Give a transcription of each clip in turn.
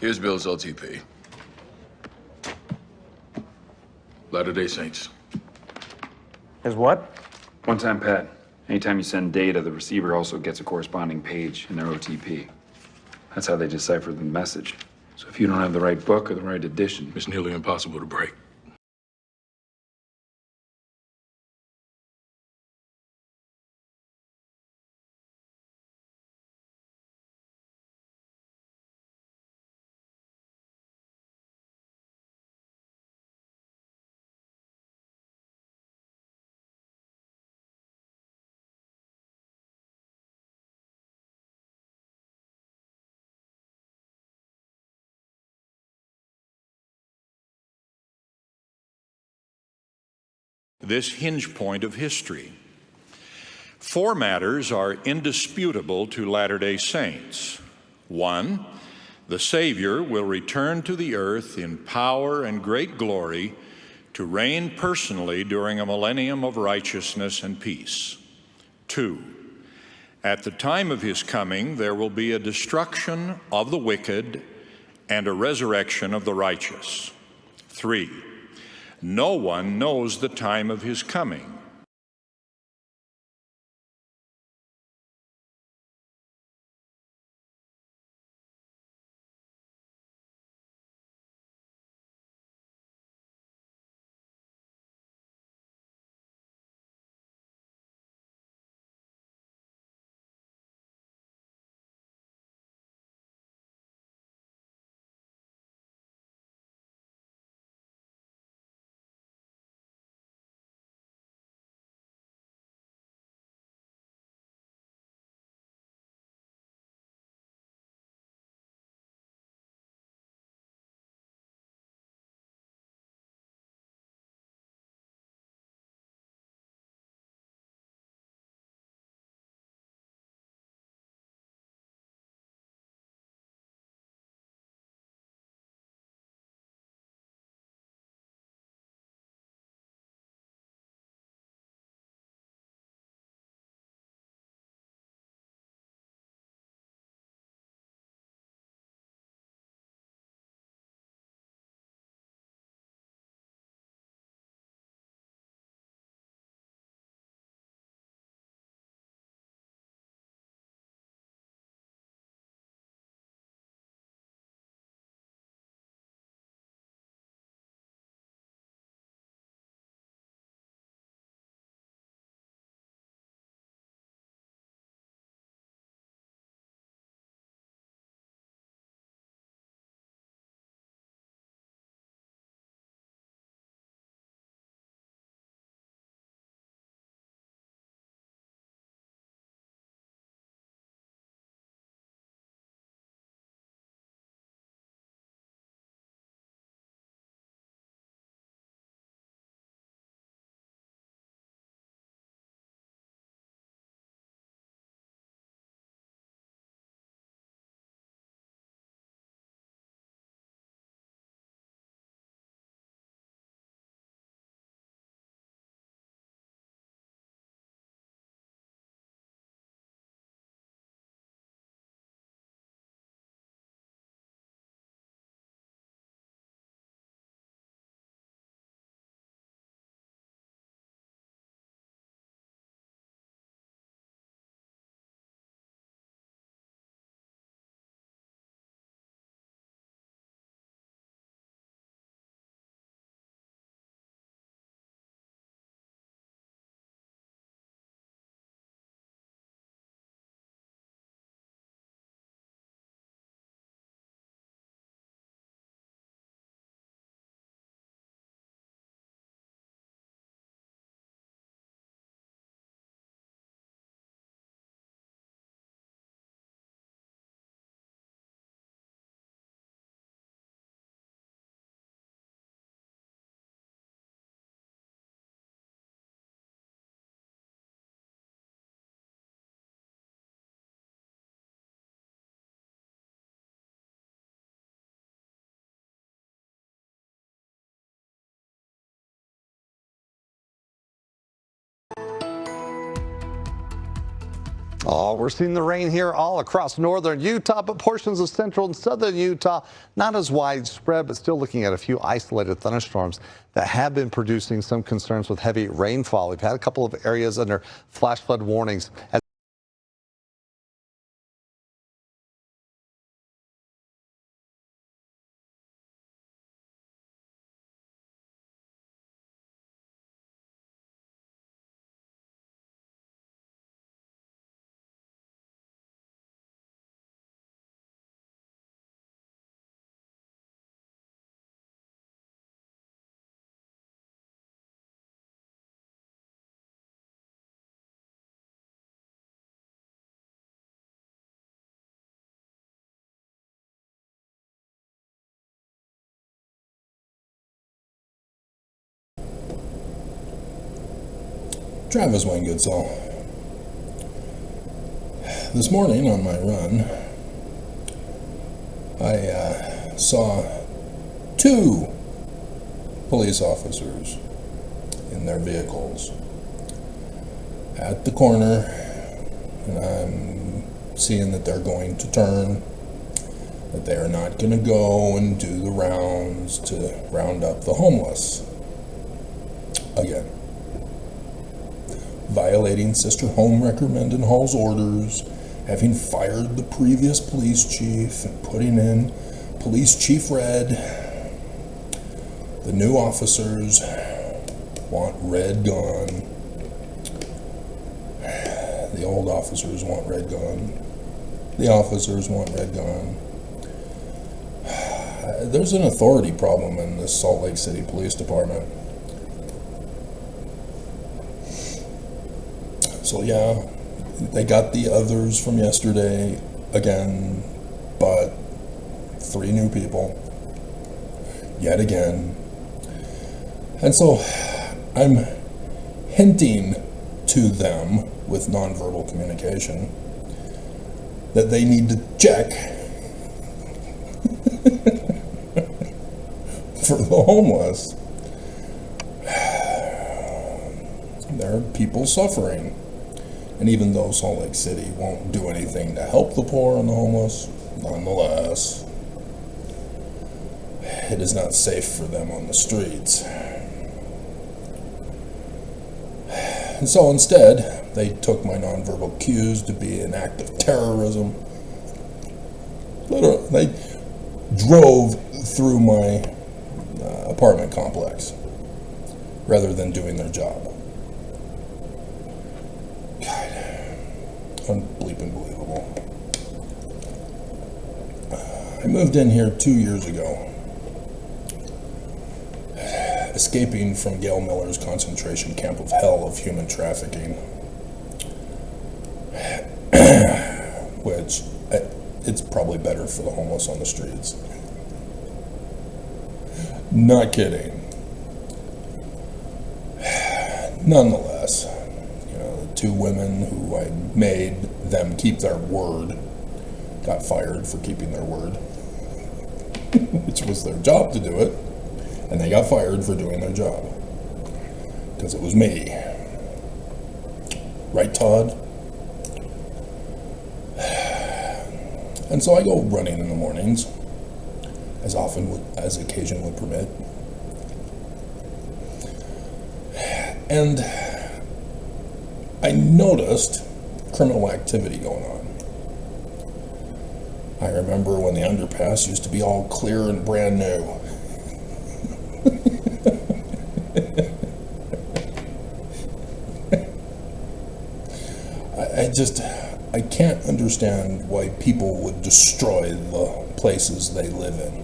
Here's Bill's LTP. Latter-day Saints. Is what? One-time pad. Anytime you send data, the receiver also gets a corresponding page in their OTP. That's how they decipher the message. So if you don't have the right book or the right edition, It's nearly impossible to break. This hinge point of history. Four matters are indisputable to Latter-day Saints. One, the Savior will return to the earth in power and great glory to reign personally during a millennium of righteousness and peace. Two, at the time of his coming, there will be a destruction of the wicked and a resurrection of the righteous. Three, no one knows the time of his coming. Oh, we're seeing the rain here all across northern Utah, but portions of central and southern Utah not as widespread, but still looking at a few isolated thunderstorms that have been producing some concerns with heavy rainfall. We've had a couple of areas under flash flood warnings. Travis Wayne Goodsall. This morning on my run, I saw two police officers in their vehicles at the corner, and I'm seeing that they're going to turn, that they are not going to go and do the rounds to round up the homeless again. Violating Sister Home Wrecker Mendenhall's orders, having fired the previous police chief and putting in Police Chief Red. The new officers want Red gone. The old officers want Red gone. The officers want Red gone. There's an authority problem in the Salt Lake City Police Department. So yeah, they got the others from yesterday again, but 3 new people yet again. And so I'm hinting to them with nonverbal communication that they need to check for the homeless. There are people suffering. And even though Salt Lake City won't do anything to help the poor and the homeless, nonetheless, it is not safe for them on the streets. And so instead, they took my nonverbal cues to be an act of terrorism. Literally, they drove through my apartment complex rather than doing their job. Unbleeping believable. I moved in here 2 years ago, escaping from Gail Miller's concentration camp of hell of human trafficking, which it's probably better for the homeless on the streets. Not kidding. Nonetheless, 2 women who I made them keep their word got fired for keeping their word, which was their job to do it, and they got fired for doing their job because it was me. Right, Todd? And so I go running in the mornings as often as occasion would permit, and I noticed criminal activity going on. I remember when the underpass used to be all clear and brand new. I can't understand why people would destroy the places they live in.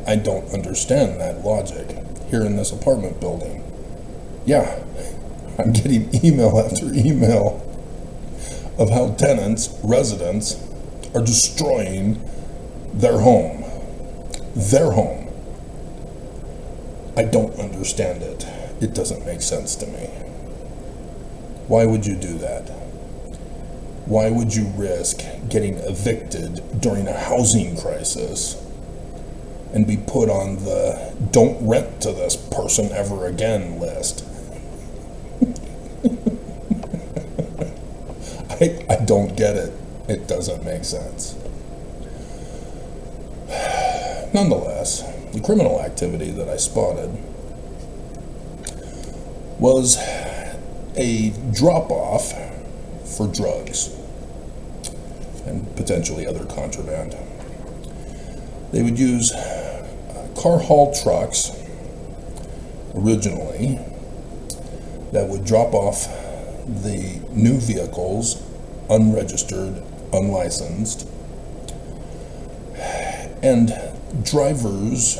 I don't understand that logic. Here in this apartment building, yeah, I'm getting email after email of how tenants, residents, are destroying their home. Their home. I don't understand it. It doesn't make sense to me. Why would you do that? Why would you risk getting evicted during a housing crisis and be put on the "don't rent to this person ever again" list? don't get it. It doesn't make sense. Nonetheless, the criminal activity that I spotted was a drop-off for drugs and potentially other contraband. They would use car haul trucks originally that would drop off the new vehicles, unregistered, unlicensed, and drivers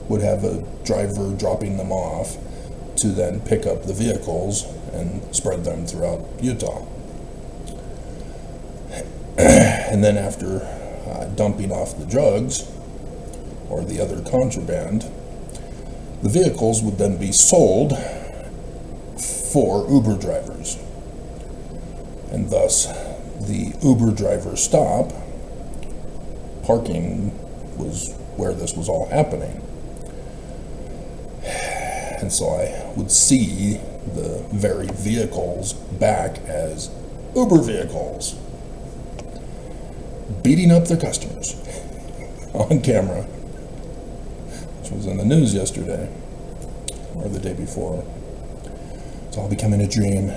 would have a driver dropping them off to then pick up the vehicles and spread them throughout Utah. And then after dumping off the drugs or the other contraband, the vehicles would then be sold for Uber drivers. And thus, the Uber driver stop, parking was where this was all happening. And so I would see the very vehicles back as Uber vehicles, beating up their customers on camera, which was in the news yesterday or the day before. It's all becoming a dream.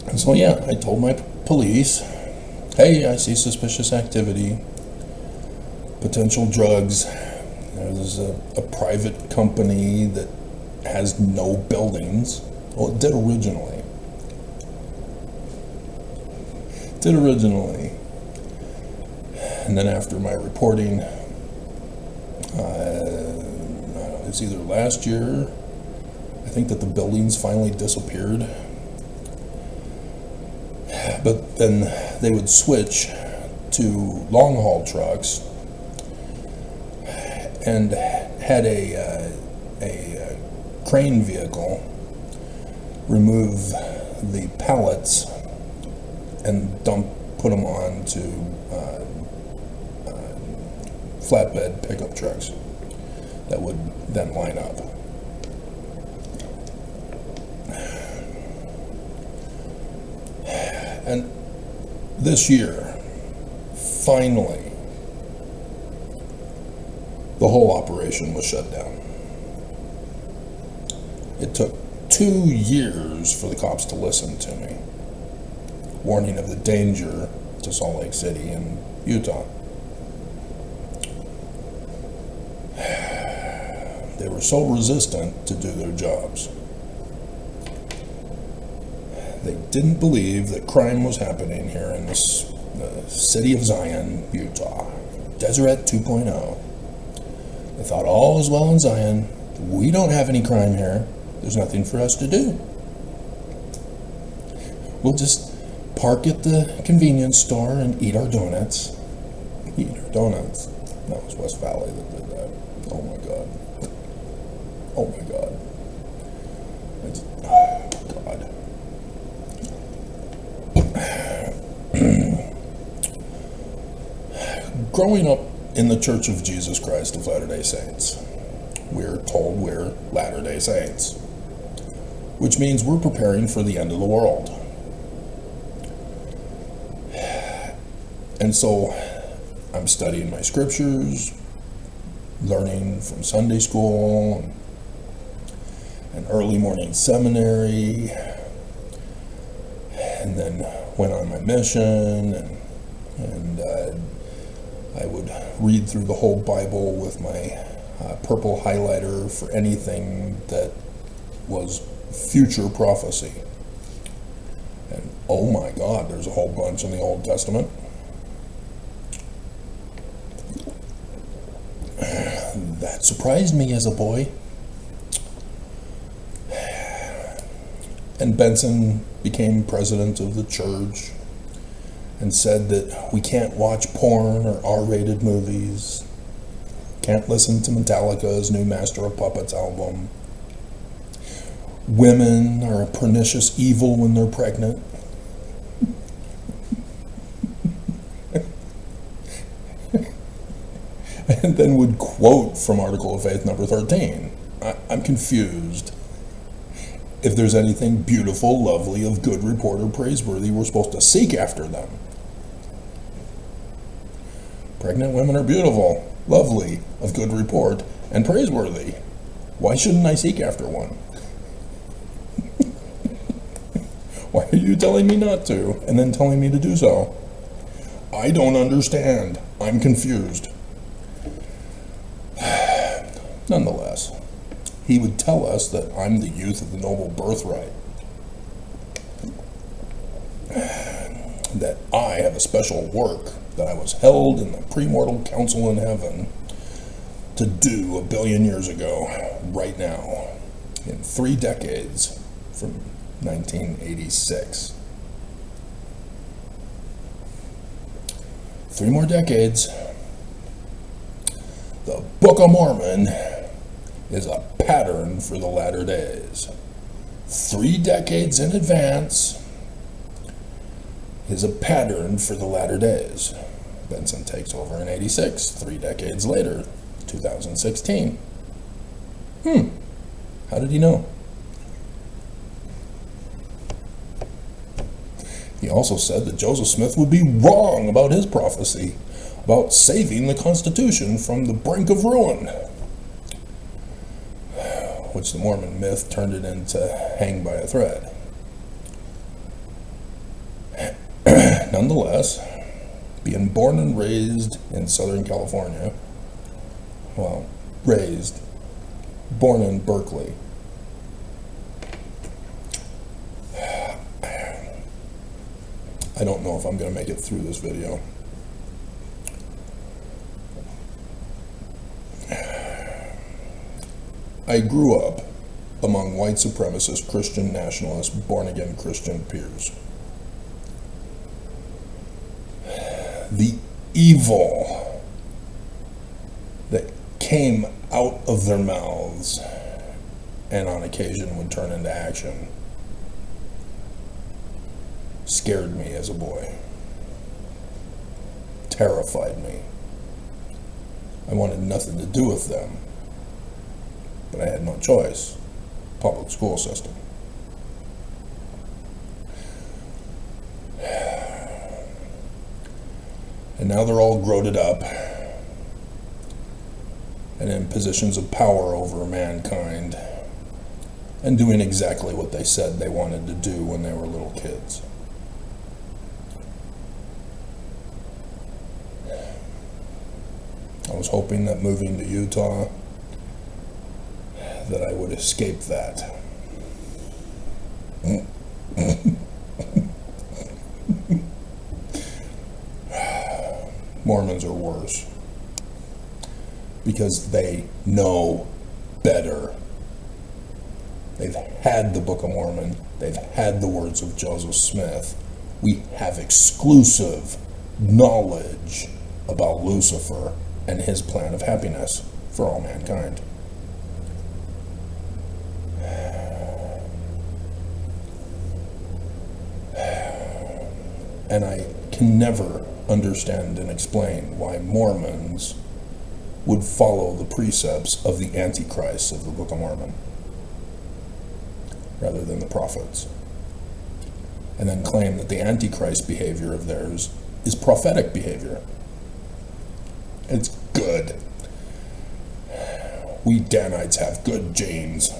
And so yeah, I told my police, hey, I see suspicious activity, potential drugs. There's a private company that has no buildings. Well, it did originally. And then after my reporting, it's either last year, I think that the buildings finally disappeared. But then they would switch to long haul trucks and had a crane vehicle remove the pallets and put them on to flatbed pickup trucks that would then line up. And this year, finally, the whole operation was shut down. It took 2 years for the cops to listen to me, warning of the danger to Salt Lake City and Utah. They were so resistant to do their jobs. They didn't believe that crime was happening here in the city of Zion, Utah. Deseret 2.0. They thought all is well in Zion. We don't have any crime here. There's nothing for us to do. We'll just park at the convenience store and eat our donuts. Eat our donuts. That was West Valley that did that. Oh my God. Oh my God. God. Growing up in the Church of Jesus Christ of Latter-day Saints, we're told we're Latter-day Saints, which means we're preparing for the end of the world. And so I'm studying my scriptures, learning from Sunday school and early morning seminary, and then went on my mission, and I would read through the whole Bible with my purple highlighter for anything that was future prophecy. And oh my God, there's a whole bunch in the Old Testament. That surprised me as a boy. And Benson became president of the church and said that we can't watch porn or R-rated movies, can't listen to Metallica's new Master of Puppets album. Women are a pernicious evil when they're pregnant. And then would quote from Article of Faith number 13. I'm confused. If there's anything beautiful, lovely, of good report or praiseworthy, we're supposed to seek after them. Pregnant women are beautiful, lovely, of good report, and praiseworthy. Why shouldn't I seek after one? Why are you telling me not to, and then telling me to do so? I don't understand. I'm confused. Nonetheless, he would tell us that I'm the youth of the noble birthright. That I have a special work, that I was held in the premortal council in heaven to do 1 billion years ago, right now, in 3 decades from 1986. 3 more decades. The Book of Mormon is a pattern for the latter days. 3 decades in advance is a pattern for the latter days. Benson takes over in 86, 3 decades later, 2016. How did he know? He also said that Joseph Smith would be wrong about his prophecy about saving the Constitution from the brink of ruin, which the Mormon myth turned it into hang by a thread. Nonetheless, being born and raised in Southern California, well, born in Berkeley, I don't know if I'm going to make it through this video. I grew up among white supremacist Christian nationalist, born-again Christian peers. The evil that came out of their mouths and on occasion would turn into action scared me as a boy, terrified me. I wanted nothing to do with them, but I had no choice. Public school system. And now they're all groated up and in positions of power over mankind and doing exactly what they said they wanted to do when they were little kids. I was hoping that moving to Utah that I would escape that. Mormons are worse because they know better. They've had the Book of Mormon. They've had the words of Joseph Smith. We have exclusive knowledge about Lucifer and his plan of happiness for all mankind. And I can never understand and explain why Mormons would follow the precepts of the Antichrist of the Book of Mormon rather than the prophets, and then claim that the Antichrist behavior of theirs is prophetic behavior. It's good. We Danites have good genes.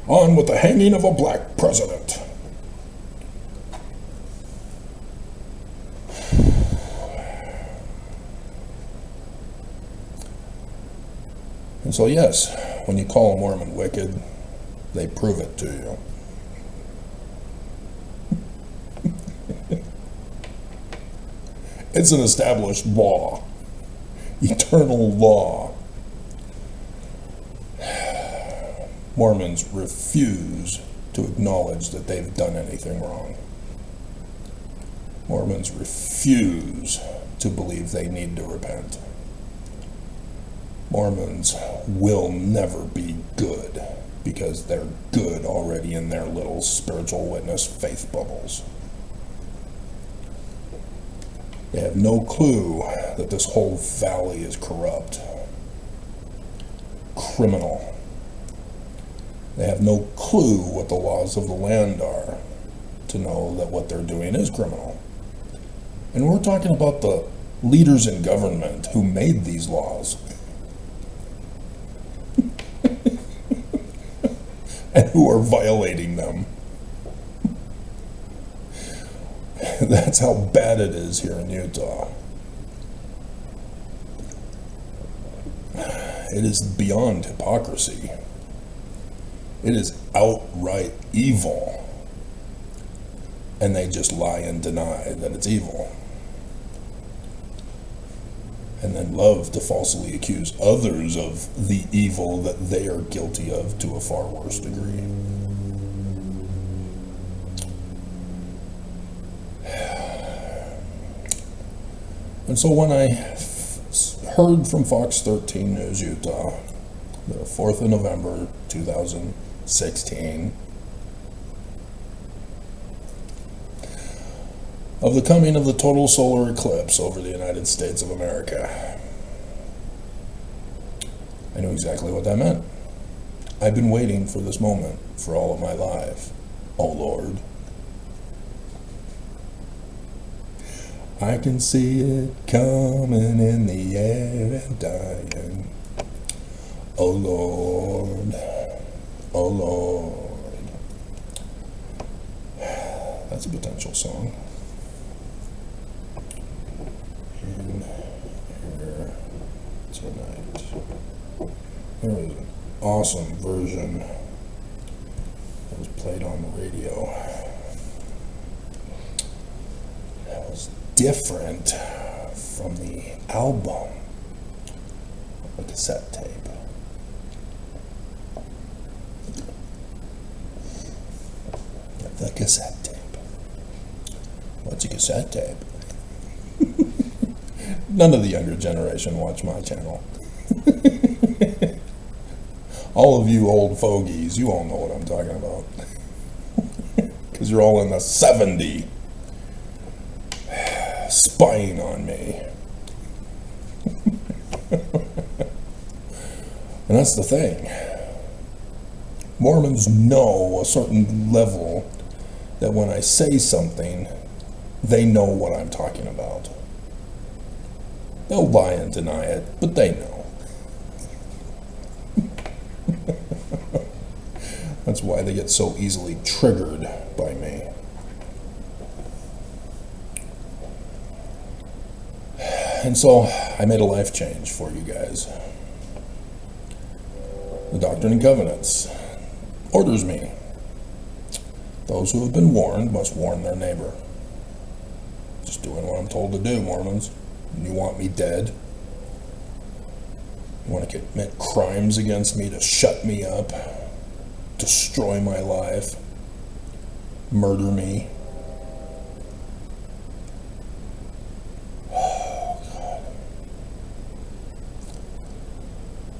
On with the hanging of a black president. And so yes, when you call a Mormon wicked, they prove it to you. It's an established law. Eternal law. Mormons refuse to acknowledge that they've done anything wrong. Mormons refuse to believe they need to repent. Mormons will never be good because they're good already in their little spiritual witness faith bubbles. They have no clue that this whole valley is corrupt, criminal, They have no clue what the laws of the land are to know that what they're doing is criminal. And we're talking about the leaders in government who made these laws and who are violating them. That's how bad it is here in Utah. It is beyond hypocrisy. It is outright evil. And they just lie and deny that it's evil. And then love to falsely accuse others of the evil that they are guilty of to a far worse degree. And so when I heard from Fox 13 News Utah, the 4th of November 2016, of the coming of the total solar eclipse over the United States of America, I knew exactly what that meant. I've been waiting for this moment for all of my life. Oh Lord. I can see it coming in the air and dying. Oh Lord, oh Lord. That's a potential song. In here tonight. There was an awesome version that was played on the radio. That was different from the album, the cassette tape. The cassette tape. What's a cassette tape? None of the younger generation watch my channel. All of you old fogies, you all know what I'm talking about. Because you're all in the 70s. Spying on me. And that's the thing. Mormons know a certain level that when I say something, they know what I'm talking about. They'll lie and deny it, but they know. That's why they get so easily triggered by me. And so I made a life change for you guys. The Doctrine and Covenants orders me. Those who have been warned must warn their neighbor. Just doing what I'm told to do, Mormons. You want me dead? You want to commit crimes against me to shut me up, destroy my life, murder me?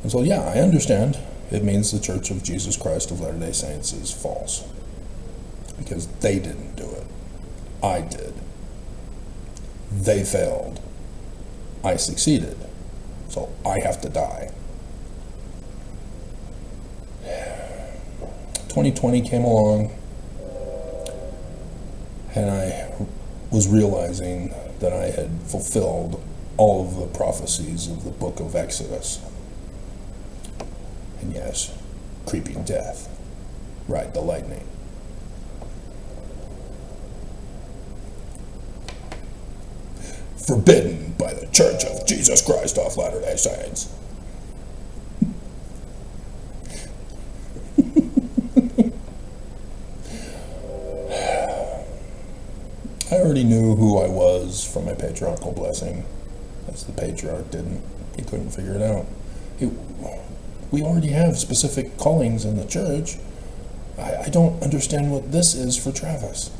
And so, yeah, I understand. It means the Church of Jesus Christ of Latter-day Saints is false. Because they didn't do it. I did. They failed. I succeeded. So I have to die. 2020 came along, and I was realizing that I had fulfilled all of the prophecies of the book of Exodus. And yes, creeping death, ride the lightning. Forbidden by the Church of Jesus Christ of Latter-day Saints. I already knew who I was from my patriarchal blessing. As the patriarch didn't. He couldn't figure it out. We already have specific callings in the church. I don't understand what this is for Travis.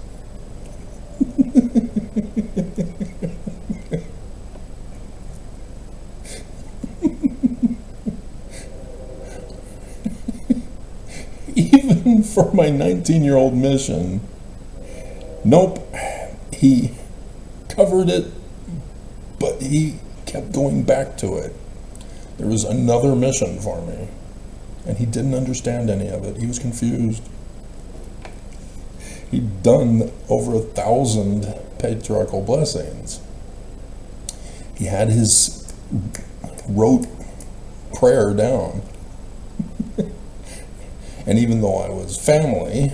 Even for my 19-year-old mission, nope, he covered it, but he kept going back to it. There was another mission for me, And he didn't understand any of it. He was confused. He'd done over 1,000 patriarchal blessings. He had his rote prayer down. And even though I was family,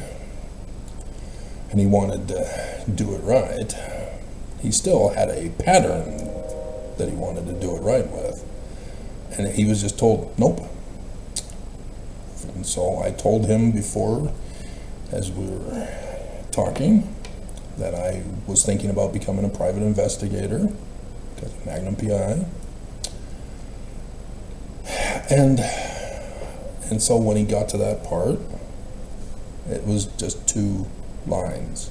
and he wanted to do it right, he still had a pattern that he wanted to do it right with. And he was just told, nope. And so I told him before, as we were talking, that I was thinking about becoming a private investigator because of Magnum PI. And so when he got to that part, it was just 2 lines.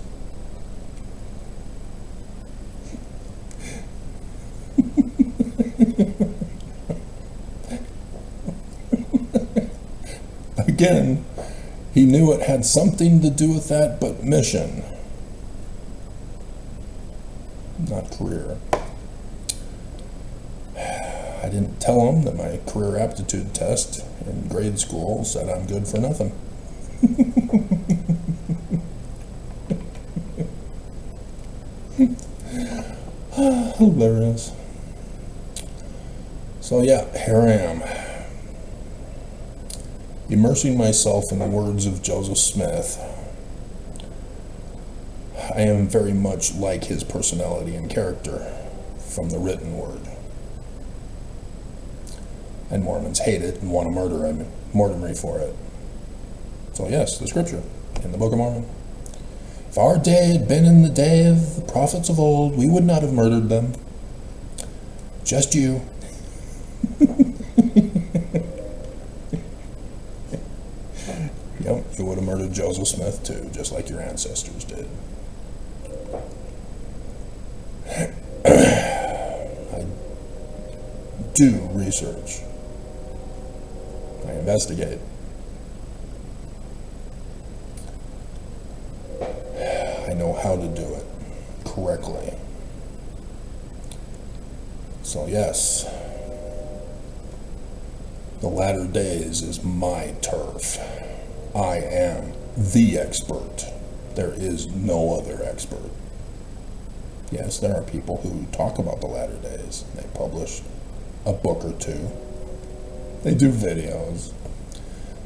Again, he knew it had something to do with that, but mission, not career. I didn't tell him that my career aptitude test in grade school said I'm good for nothing. Hilarious. So yeah, here I am, immersing myself in the words of Joseph Smith. I am very much like his personality and character from the written word. And Mormons hate it and want to murder me for it. So yes, the scripture in the Book of Mormon. If our day had been in the day of the prophets of old, we would not have murdered them. Just you. Yep, you would have murdered Joseph Smith too, just like your ancestors did. I do research. I investigate. I know how to do it correctly. So yes, the latter days is my turf. I am the expert. There is no other expert. Yes, there are people who talk about the latter days. They publish a book or 2. They do videos.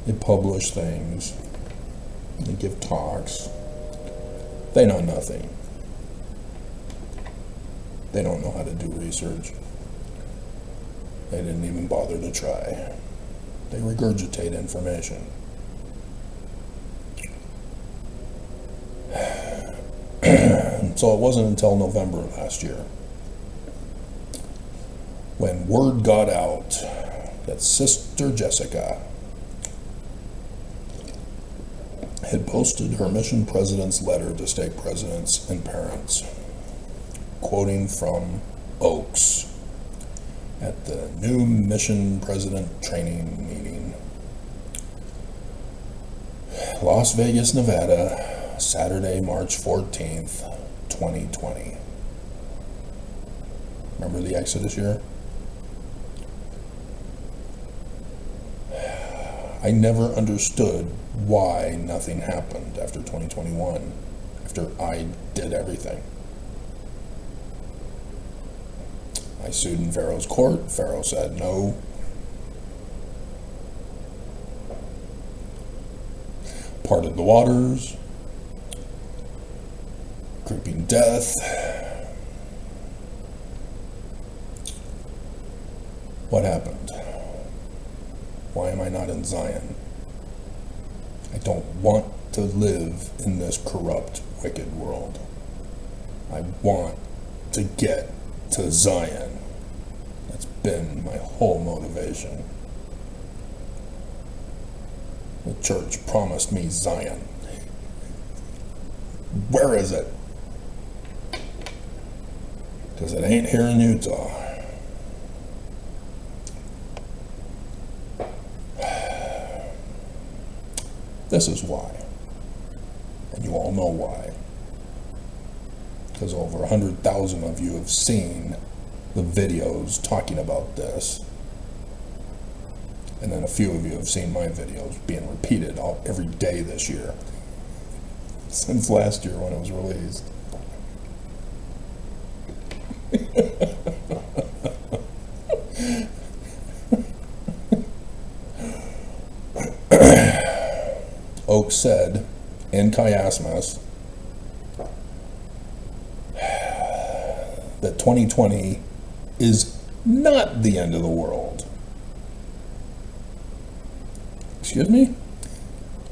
They publish things. They give talks. They know nothing. They don't know how to do research. They didn't even bother to try. They regurgitate information. So it wasn't until November of last year when word got out that Sister Jessica had posted her mission president's letter to stake presidents and parents, quoting from Oaks at the new mission president training meeting, Las Vegas, Nevada, Saturday, March 14th, 2020. Remember the Exodus year? I never understood why nothing happened after 2021, after I did everything. I sued in Pharaoh's court. Pharaoh said no. Parted the waters. Creeping death. What happened? Why am I not in Zion? I don't want to live in this corrupt, wicked world. I want to get to Zion. That's been my whole motivation. The church promised me Zion. Where is it? Because it ain't here in Utah. This is why. And you all know why. Because over 100,000 of you have seen the videos talking about this. And then a few of you have seen my videos being repeated every day this year, since last year when it was released. Oak said in chiasmus that 2020 is not the end of the world. Excuse me?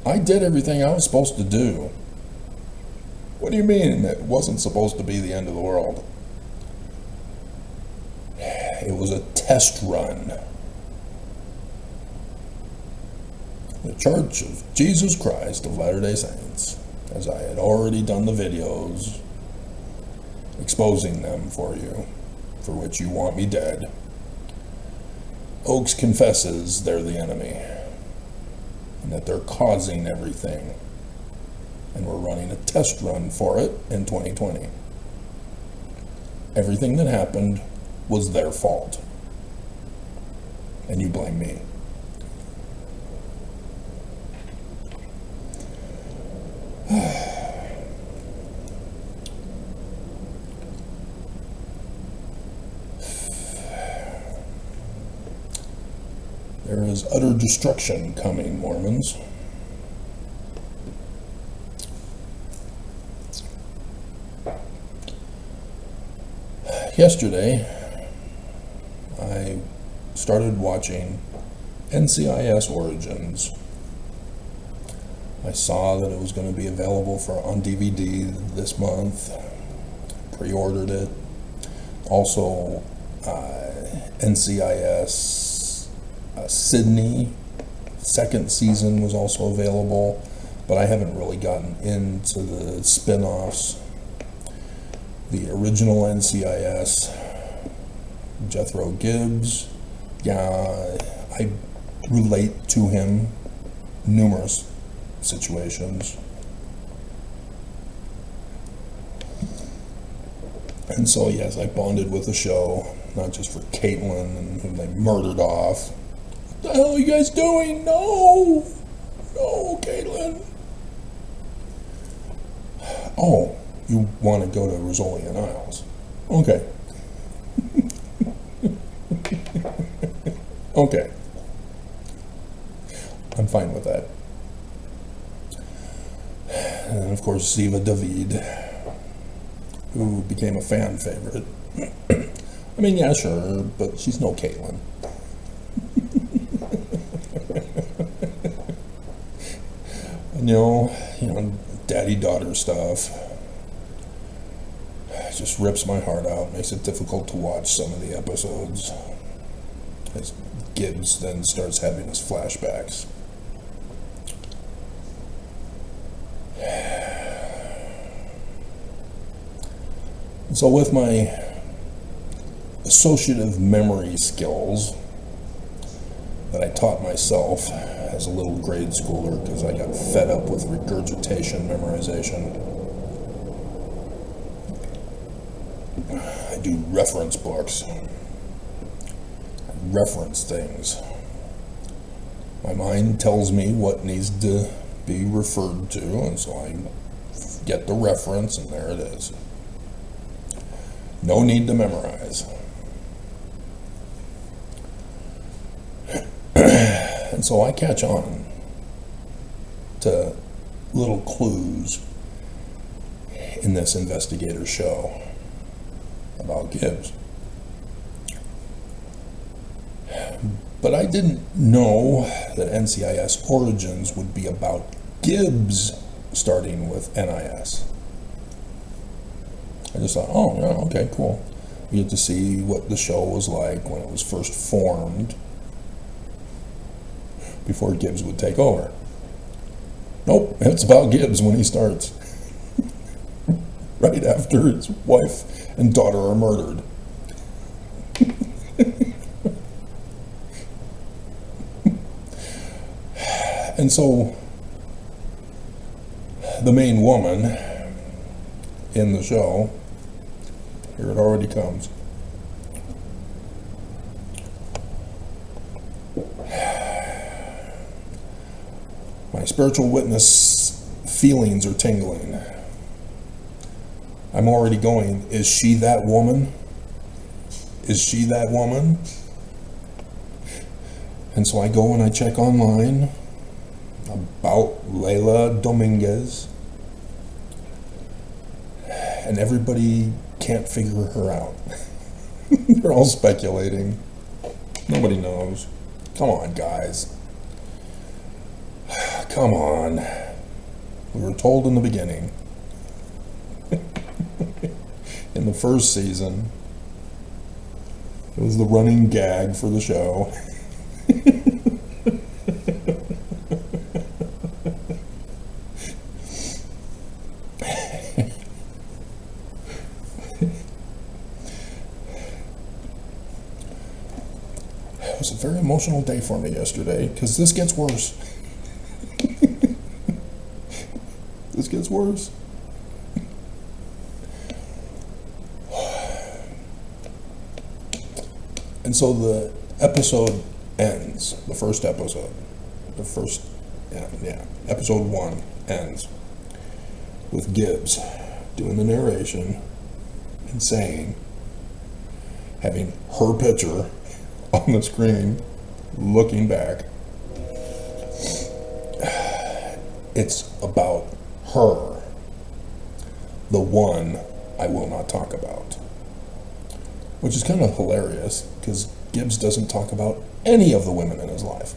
I did everything I was supposed to do. What do you mean it wasn't supposed to be the end of the world? It was a test run. The Church of Jesus Christ of Latter-day Saints, as I had already done the videos exposing them for you, for which you want me dead. Oakes confesses they're the enemy, and that they're causing everything, and we're running a test run for it in 2020. Everything that happened was their fault, and you blame me. There is utter destruction coming, Mormons. Yesterday, I started watching NCIS Origins. I saw that it was going to be available on DVD this month. Pre-ordered it. Also, NCIS Sydney, second season was also available, but I haven't really gotten into the spin-offs. The original NCIS, Jethro Gibbs, yeah, I relate to him numerous situations. And so, yes, I bonded with the show, not just for Caitlin, and whom they murdered off. What the hell are you guys doing? No! No, Caitlin! Oh, you want to go to Rosolian Isles. Okay. Okay. I'm fine with that. And then, of course, Ziva David, who became a fan favorite. I mean, yeah, sure, but she's no Caitlin. And, you know, daddy-daughter stuff just rips my heart out, makes it difficult to watch some of the episodes, as Gibbs then starts having his flashbacks. So with my associative memory skills that I taught myself as a little grade schooler because I got fed up with regurgitation memorization, I do reference books. I reference things. My mind tells me what needs to be referred to, and so I get the reference, and there it is. No need to memorize. And so I catch on to little clues in this investigator show about Gibbs. But I didn't know that NCIS Origins would be about Gibbs starting with NIS. I just thought, oh, yeah, okay, cool. We get to see what the show was like when it was first formed, before Gibbs would take over. Nope, it's about Gibbs when he starts. Right after his wife and daughter are murdered. And so, the main woman in the show, here it already comes. My spiritual witness feelings are tingling. I'm already going, is she that woman? Is she that woman? And so I go and I check online about Layla Dominguez, and everybody can't figure her out. They're all speculating. Nobody knows. Come on, guys. Come on. We were told in the beginning, in the first season, it was the running gag for the show. It was a very emotional day for me yesterday, because this gets worse. This gets worse. And so the episode ends, the first episode, episode 1 ends with Gibbs doing the narration and saying, having her picture on the screen, looking back, it's about her, the one I will not talk about. Which is kind of hilarious, because Gibbs doesn't talk about any of the women in his life.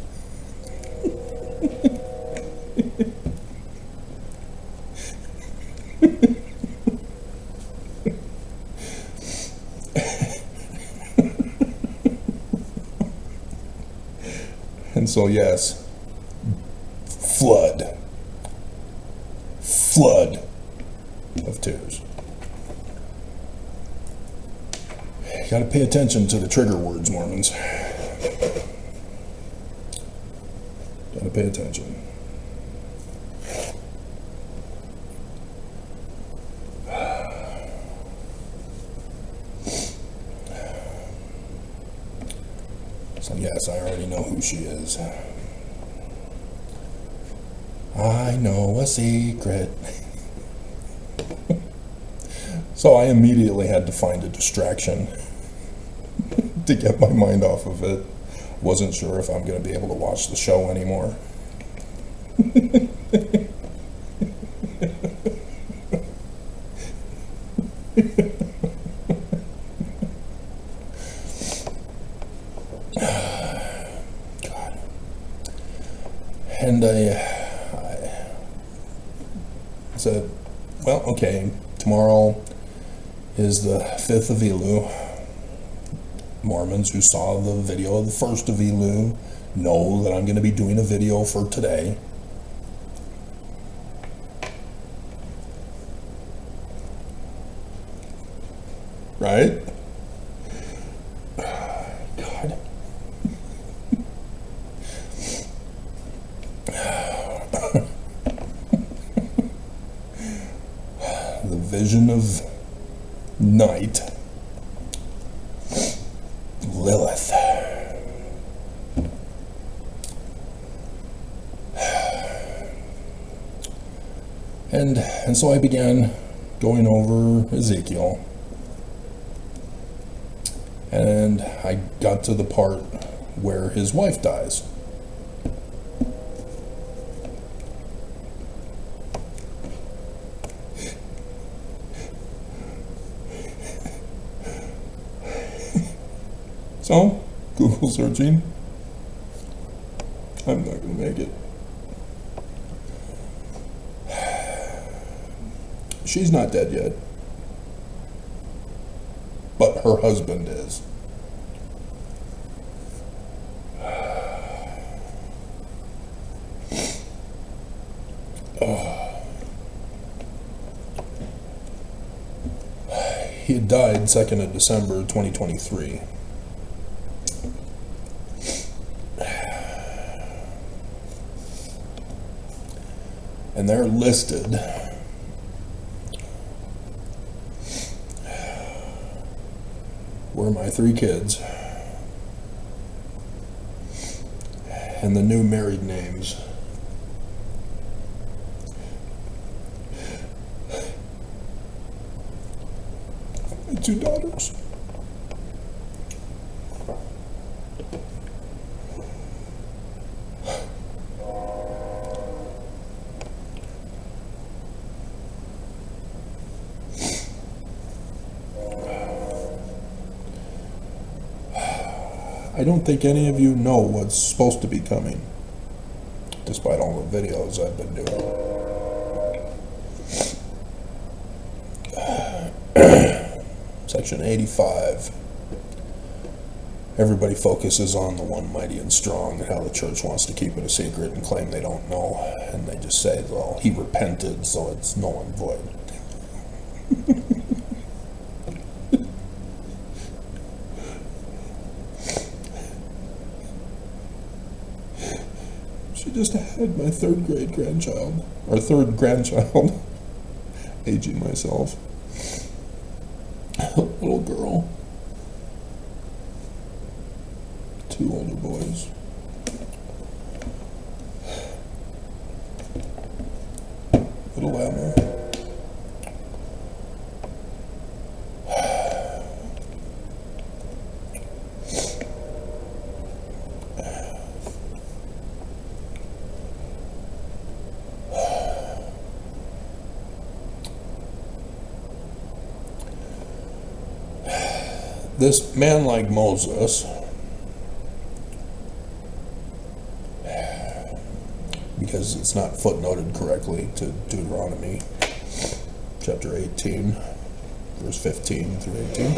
And so, yes, flood of tears. You gotta pay attention to the trigger words, Mormons. Gotta pay attention. So yes, I already know who she is. I know a secret. So I immediately had to find a distraction to get my mind off of it. Wasn't sure if I'm going to be able to watch the show anymore. God. And I said, well, okay, tomorrow is the 5th of Elu. Mormons who saw the video of the 1st of Elu know that I'm going to be doing a video for today. Right? God. The vision of night. Lilith. And so I began going over Ezekiel. And I got to the part where his wife dies. So, Google searching. I'm not going to make it. She's not dead yet. But her husband is. He had died 2nd of December 2023. And they're listed were my 3 kids and the new married names 2 daughters. I don't think any of you know what's supposed to be coming, despite all the videos I've been doing. Section 85. Everybody focuses on the one mighty and strong and how the church wants to keep it a secret and claim they don't know. And they just say, well, he repented, so it's null and void. She just had my 3rd grade grandchild, or 3rd grandchild, aging myself. Little girl. 2 older boys. Little Emma. This man like Moses, because it's not footnoted correctly to Deuteronomy chapter 18, verse 15 through 18.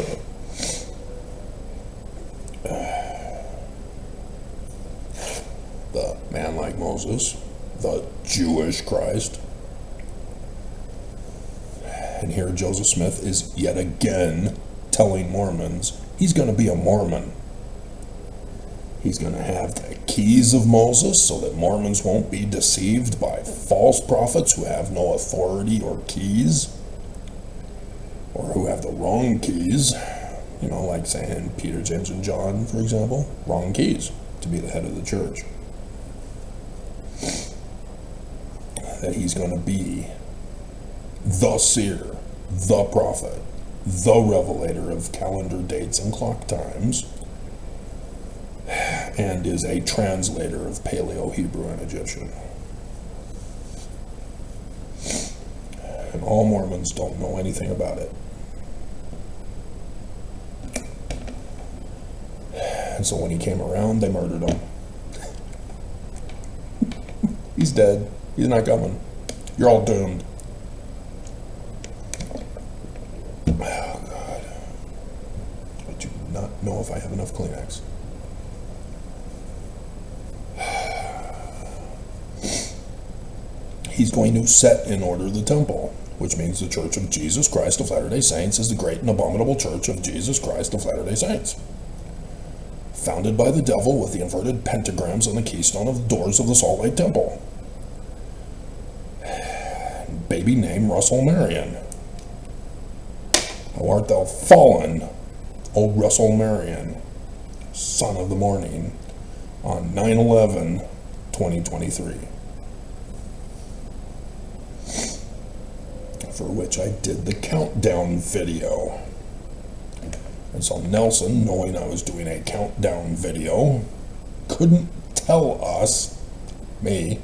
The man like Moses, the Jewish Christ. And here Joseph Smith is yet again telling Mormons he's going to be a Mormon. He's going to have the keys of Moses so that Mormons won't be deceived by false prophets who have no authority or keys, or who have the wrong keys. You know, like saying Peter, James, and John, for example, wrong keys to be the head of the church. That he's going to be the seer, the prophet, the revelator of calendar dates and clock times, and is a translator of Paleo, Hebrew, and Egyptian. And all Mormons don't know anything about it. And so when he came around, they murdered him. He's dead. He's not coming. You're all doomed. Oh, God. I do not know if I have enough Kleenex. He's going to set in order the temple, which means the Church of Jesus Christ of Latter-day Saints is the great and abominable Church of Jesus Christ of Latter-day Saints, founded by the devil with the inverted pentagrams on the keystone of the doors of the Salt Lake Temple. Baby name Russell Marion. How art thou fallen, O Russell Marion, son of the morning, on 9/11/2023. For which I did the countdown video. And so Nelson, knowing I was doing a countdown video, couldn't tell us, me,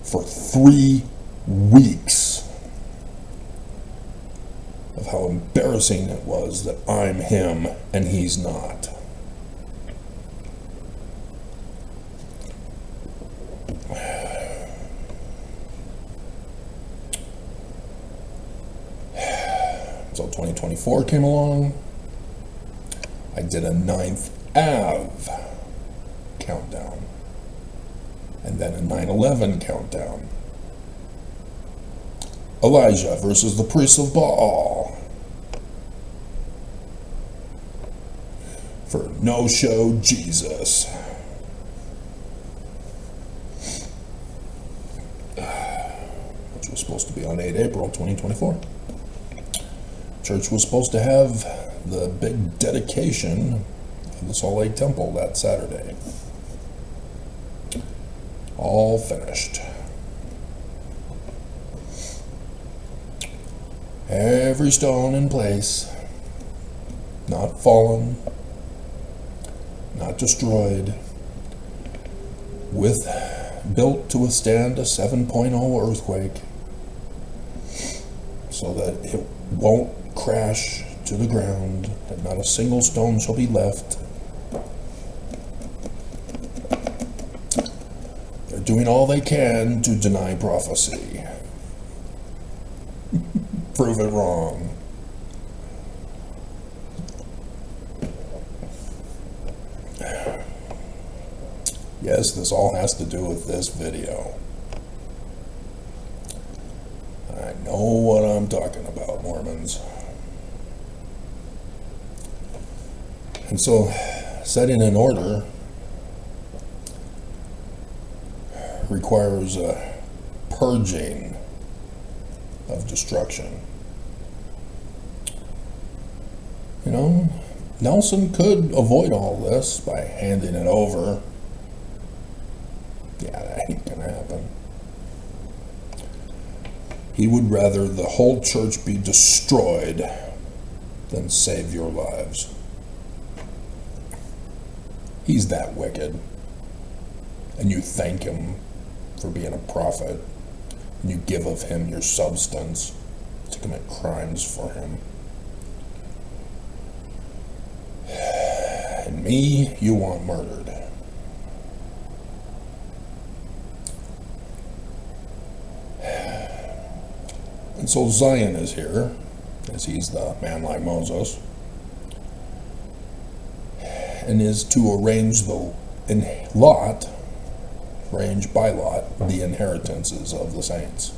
for 3 weeks of how embarrassing it was that I'm him and he's not. So 2024 came along. I did a 9th Ave countdown. And then a 9/11 countdown. Elijah versus the priests of Baal. For no-show Jesus. Which was supposed to be on 8 April 2024. Church was supposed to have the big dedication of the Salt Lake Temple that Saturday. All finished. Every stone in place. not fallen, not destroyed, built to withstand a 7.0 earthquake, so that it won't crash to the ground, that not a single stone shall be left. They're doing all they can to deny prophecy. Prove it wrong. Yes, this all has to do with this video. I know what I'm talking about, Mormons. And so, setting an order requires a purging of destruction. You know, Nelson could avoid all this by handing it over. Yeah, that ain't gonna happen. He would rather the whole church be destroyed than save your lives. He's that wicked. And you thank him for being a prophet. And you give of him your substance to commit crimes for him. And me, you want murdered. And so Zion is here, as he's the man like Moses, and is to arrange arrange by lot, the inheritances of the saints.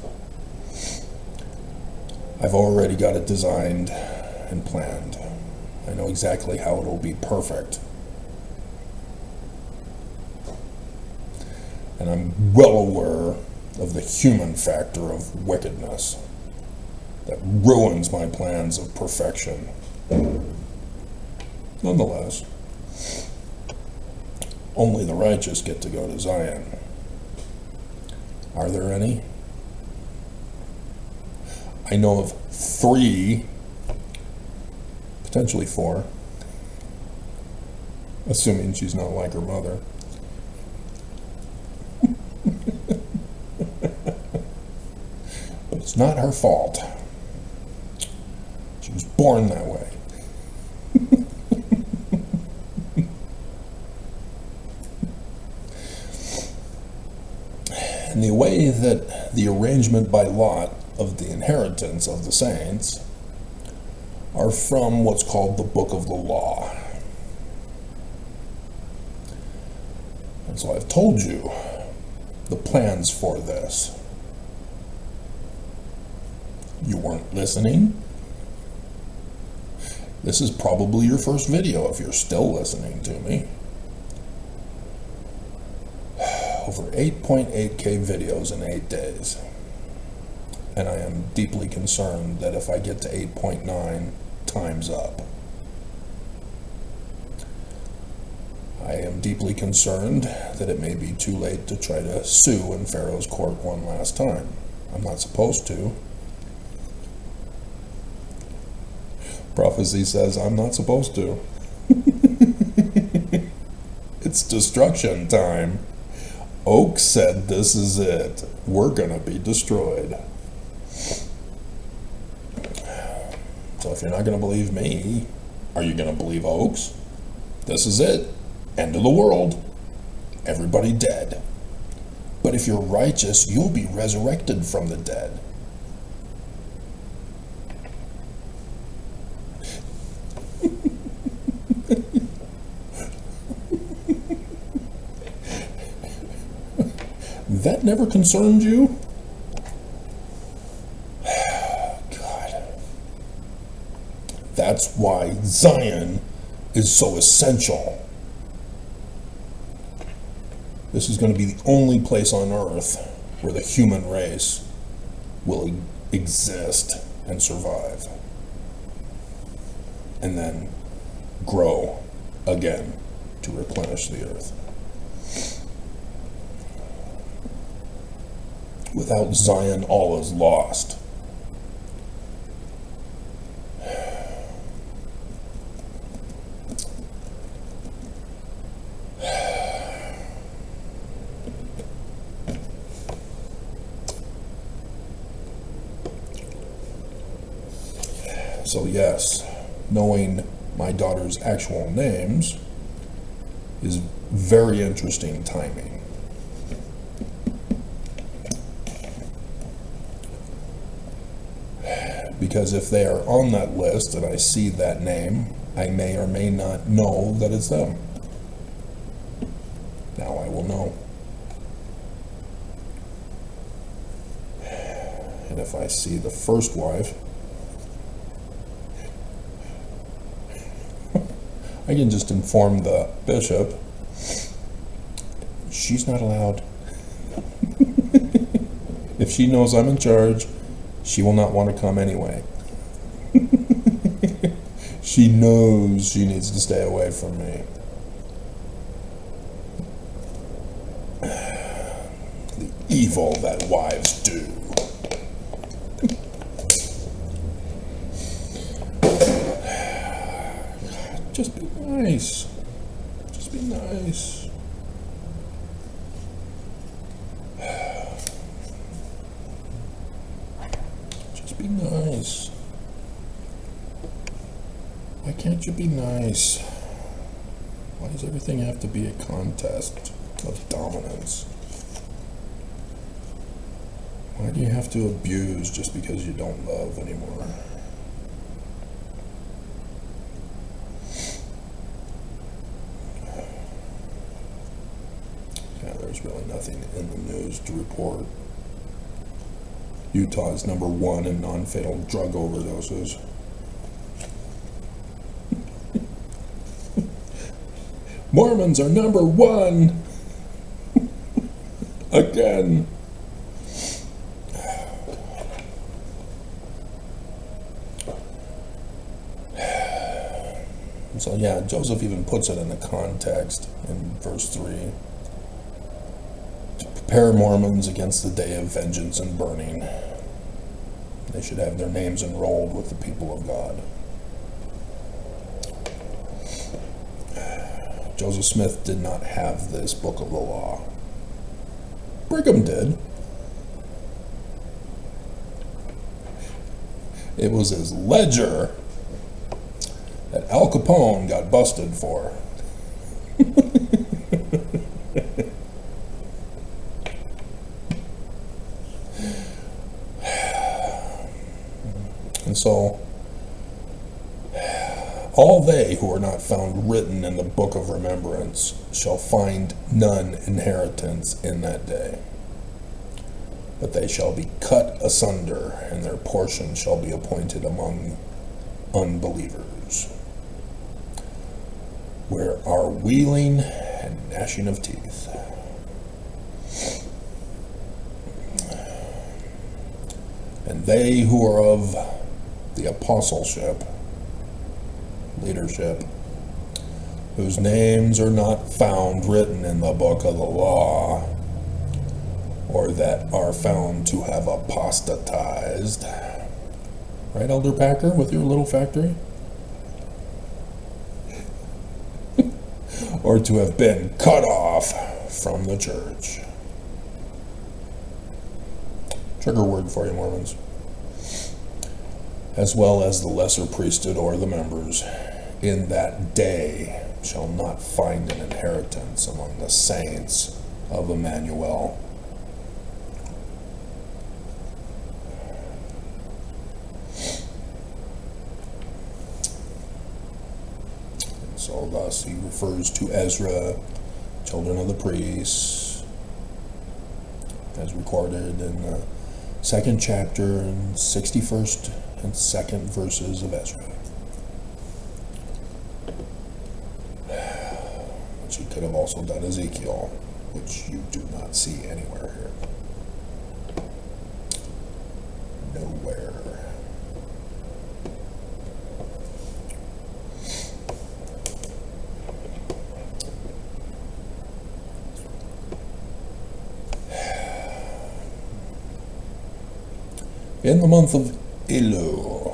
I've already got it designed and planned. I know exactly how it'll be perfect. And I'm well aware of the human factor of wickedness that ruins my plans of perfection. Nonetheless, only the righteous get to go to Zion. Are there any? I know of 3, potentially 4, assuming she's not like her mother. But it's not her fault. She was born that way. And the way that the arrangement by lot of the inheritance of the saints are from what's called the Book of the Law. And so I've told you the plans for this. You weren't listening? This is probably your first video if you're still listening to me. Over 8.8K videos in 8 days. And I am deeply concerned that if I get to 8.9, time's up. I am deeply concerned that it may be too late to try to sue in Pharaoh's court one last time. I'm not supposed to. Prophecy says I'm not supposed to. It's destruction time. Oak said this is it. We're gonna be destroyed. So if you're not gonna believe me, are you gonna believe Oaks? This is it. End of the world. Everybody dead. But if you're righteous, you'll be resurrected from the dead. That never concerned you? God. That's why Zion is so essential. This is going to be the only place on earth where the human race will exist and survive. And then grow again to replenish the earth. Without Zion, all is lost. So yes, knowing my daughter's actual names is very interesting timing. Because if they are on that list and I see that name, I may or may not know that it's them. Now I will know. And if I see the first wife, I can just inform the bishop, she's not allowed. If she knows I'm in charge, she will not want to come anyway. She knows she needs to stay away from me. The evil that wives do. Just be nice. Just be nice. Just be nice. Why can't you be nice? Why does everything have to be a contest of dominance? Why do you have to abuse just because you don't love anymore? Yeah, there's really nothing in the news to report. Utah is #1 in non-fatal drug overdoses. Mormons are #1 again. So yeah, Joseph even puts it in the context in verse 3. To prepare Mormons against the day of vengeance and burning. They should have their names enrolled with the people of God. Joseph Smith did not have this book of the law. Brigham did. It was his ledger that Al Capone got busted for. And so, all they who are not found written in the book of remembrance shall find none inheritance in that day. But they shall be cut asunder, and their portion shall be appointed among unbelievers, where are wailing and gnashing of teeth. And they who are of the apostleship, leadership, whose names are not found written in the book of the law, or that are found to have apostatized. Right, Elder Packer, with your little factory? Or to have been cut off from the church. Trigger word for you, Mormons. As well as the lesser priesthood or the members, in that day shall not find an inheritance among the saints of Emmanuel. And so thus he refers to Ezra, children of the priests, as recorded in the 2nd chapter and 61st and 2nd verses of Ezra. Which he could have also done Ezekiel, which you do not see anywhere here. Nowhere. In the month of Elul,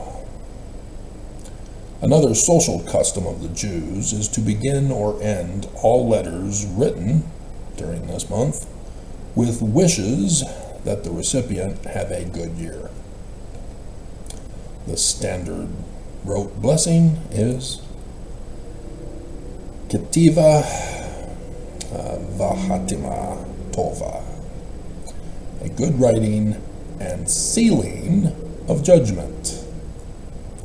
another social custom of the Jews is to begin or end all letters written during this month with wishes that the recipient have a good year. The standard wrote, "Blessing is Ketiva Vahatima Tova, a good writing and sealing of judgment."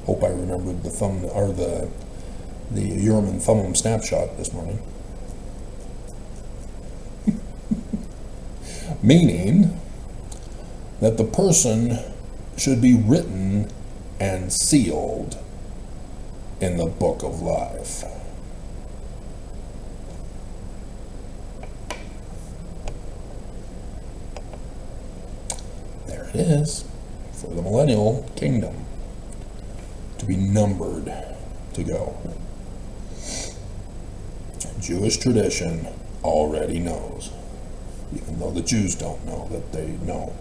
Hope I remembered the Urim and Thummim snapshot this morning. Meaning that the person should be written and sealed in the book of life. There it is for the millennial kingdom to be numbered to go. Jewish tradition already knows, even though the Jews don't know that they know,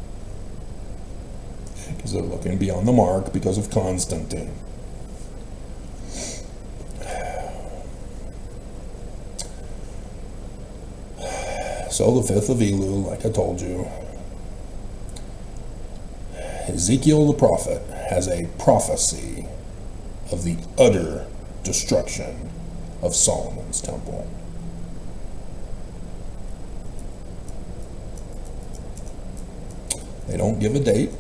because they're looking beyond the mark because of Constantine. So the 5th of Elul, like I told you, Ezekiel the prophet has a prophecy of the utter destruction of Solomon's temple. They don't give a date.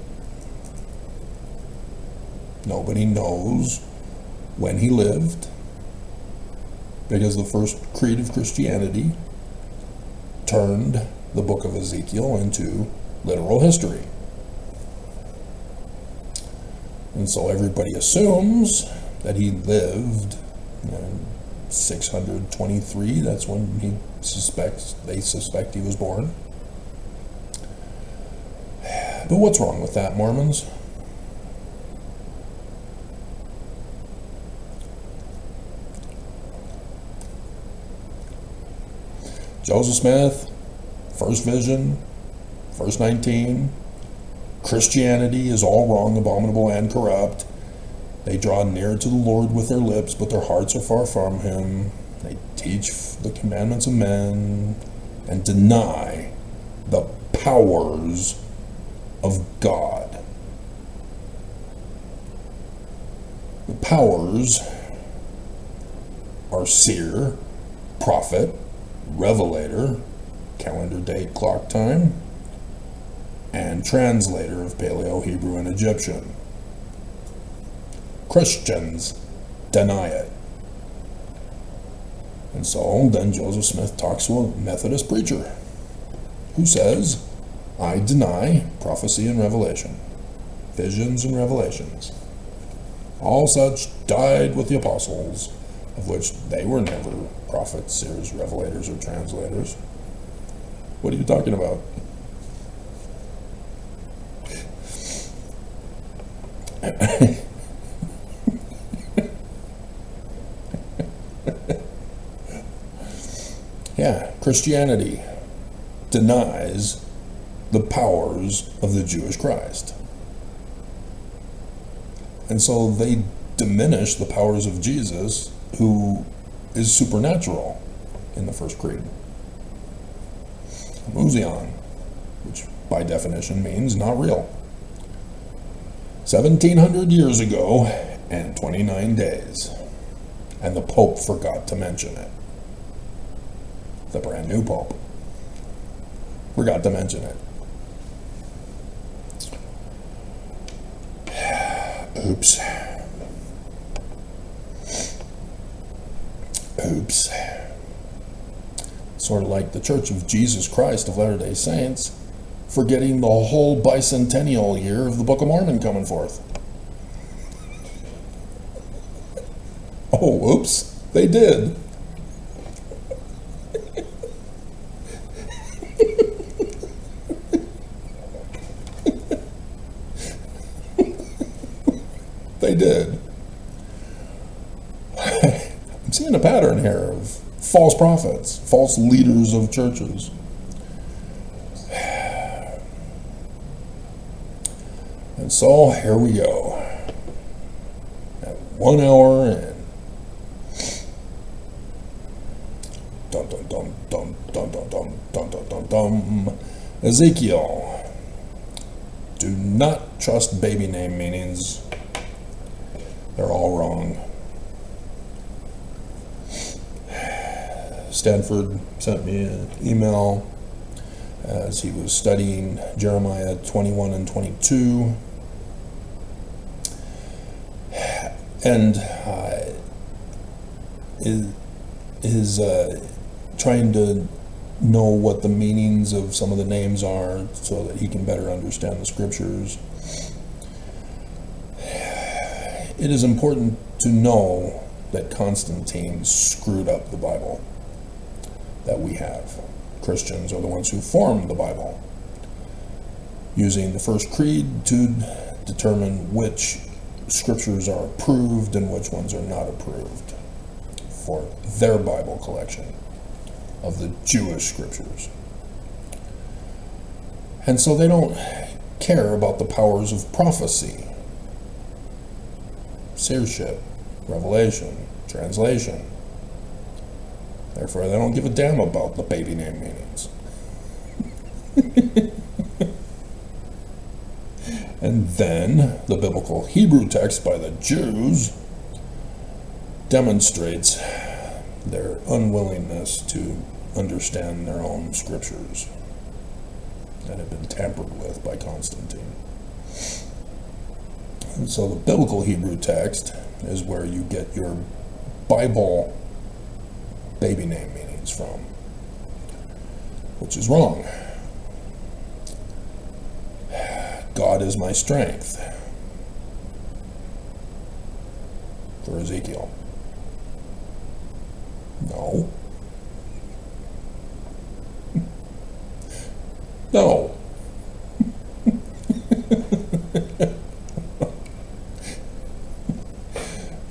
Nobody knows when he lived, because the first creed of Christianity turned the book of Ezekiel into literal history. And so everybody assumes that he lived in 623. That's when they suspect he was born. But what's wrong with that, Mormons? Joseph Smith, first vision, verse 19, Christianity is all wrong, abominable, and corrupt. They draw near to the Lord with their lips, but their hearts are far from him. They teach the commandments of men and deny the powers of God. The powers are seer, prophet, revelator, calendar date, clock time, and translator of Paleo, Hebrew, and Egyptian. Christians deny it. And so then Joseph Smith talks to a Methodist preacher who says, "I deny prophecy and revelation, visions and revelations. All such died with the apostles, of which they were never prophets, seers, revelators, or translators." What are you talking about? Yeah, Christianity denies the powers of the Jewish Christ. And so they diminish the powers of Jesus, who is supernatural in the first creed. Muzion, which by definition means not real. 1,700 years ago and 29 days. And the Pope forgot to mention it. The brand new Pope forgot to mention it. Oops. Oops. Sort of like the Church of Jesus Christ of Latter-day Saints forgetting the whole bicentennial year of the Book of Mormon coming forth. Oh, oops, they did. They did. I'm seeing a pattern here of false prophets, false leaders of churches. And so here we go. At 1 hour and dum dum dum dum dum dum dum dum dum dum dum. Ezekiel. Do not trust baby name meanings. They're all wrong. Stanford sent me an email as he was studying Jeremiah 21 and 22. And is trying to know what the meanings of some of the names are so that he can better understand the scriptures. It is important to know that Constantine screwed up the Bible that we have. Christians are the ones who formed the Bible, using the first creed to determine which scriptures are approved and which ones are not approved for their Bible collection of the Jewish scriptures. And so they don't care about the powers of prophecy, seership, revelation, translation. Therefore, they don't give a damn about the baby name meanings. And then the biblical Hebrew text by the Jews demonstrates their unwillingness to understand their own scriptures that have been tampered with by Constantine. And so the biblical Hebrew text is where you get your Bible baby name meanings from, which is wrong. God is my strength for Ezekiel. No. No.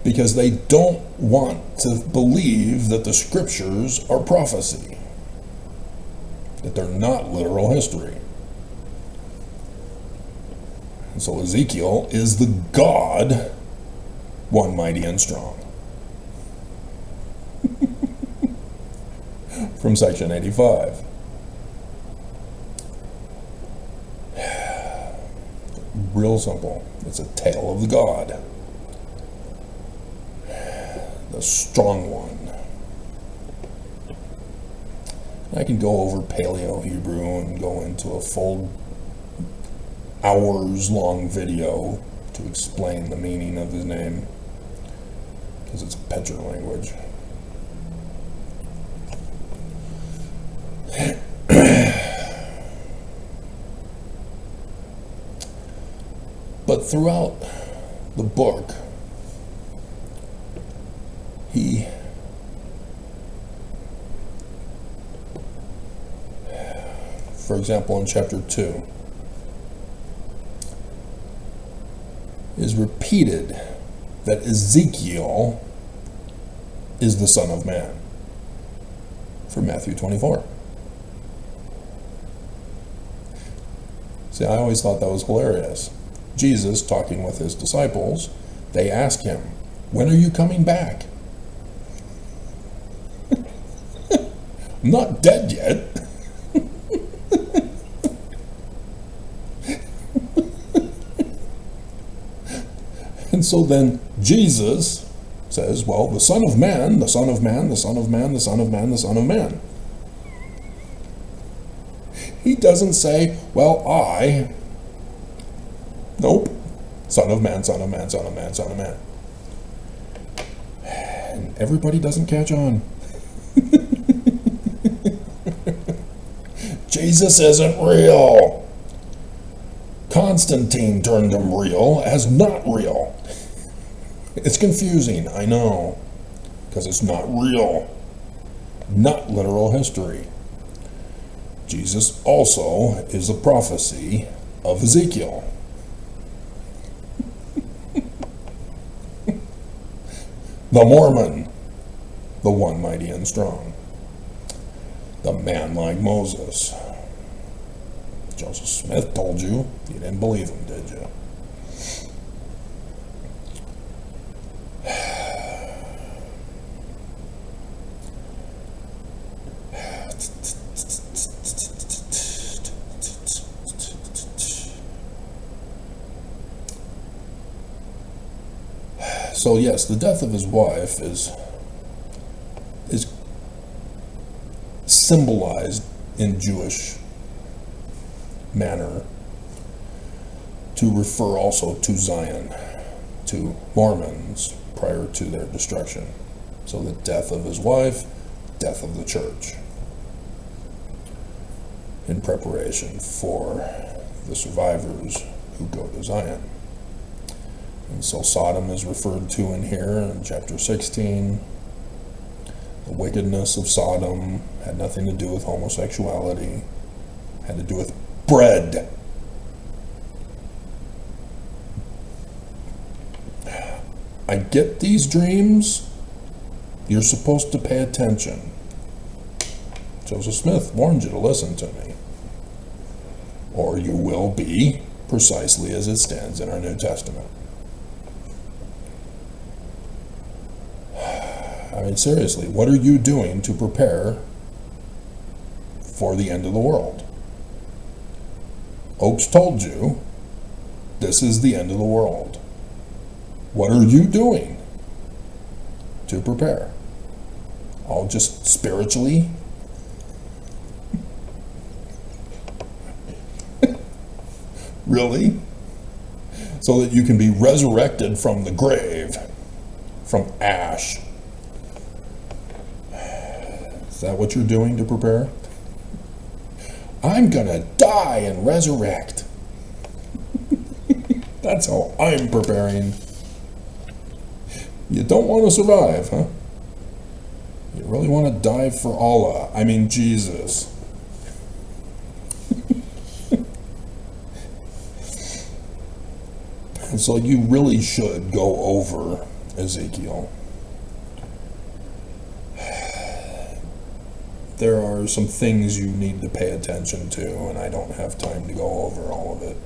Because they don't want to believe that the scriptures are prophecy, that they're not literal history. And so Ezekiel is the God, one mighty and strong. From section 85. Real simple. It's a tale of the God, the strong one. I can go over Paleo Hebrew and go into a full hours-long video to explain the meaning of his name, because it's a Petra language. But throughout the book, he for example, in chapter 2, is repeated that Ezekiel is the Son of Man from Matthew 24. See, I always thought that was hilarious. Jesus, talking with his disciples, they ask him, "When are you coming back?" I'm not dead yet. And so then Jesus says, well, the Son of Man, the Son of Man, the Son of Man, the Son of Man, the Son of Man. He doesn't say, well, nope, Son of Man, Son of Man, Son of Man, Son of Man. And everybody doesn't catch on. Jesus isn't real. Constantine turned him real as not real. It's confusing, I know, because it's not real, not literal history. Jesus also is a prophecy of Ezekiel. The Mormon, the one mighty and strong. The man like Moses. Joseph Smith told you. You didn't believe him, did you? So yes, the death of his wife is symbolized in Jewish manner to refer also to Zion, to Mormons prior to their destruction. So the death of his wife, death of the church, in preparation for the survivors who go to Zion. And so Sodom is referred to in here in chapter 16. The wickedness of Sodom had nothing to do with homosexuality, had to do with bread. I get these dreams. You're supposed to pay attention. Joseph Smith warned you to listen to me, or you will be precisely as it stands in our New Testament. I mean, seriously, what are you doing to prepare for the end of the world? Oakes told you this is the end of the world. What are you doing to prepare? All just spiritually? Really? So that you can be resurrected from the grave, from ash. Is that what you're doing to prepare? I'm gonna die and resurrect. That's how I'm preparing. You don't want to survive, huh? You really want to die for Allah, I mean Jesus. And so you really should go over Ezekiel. There are some things you need to pay attention to, and I don't have time to go over all of it,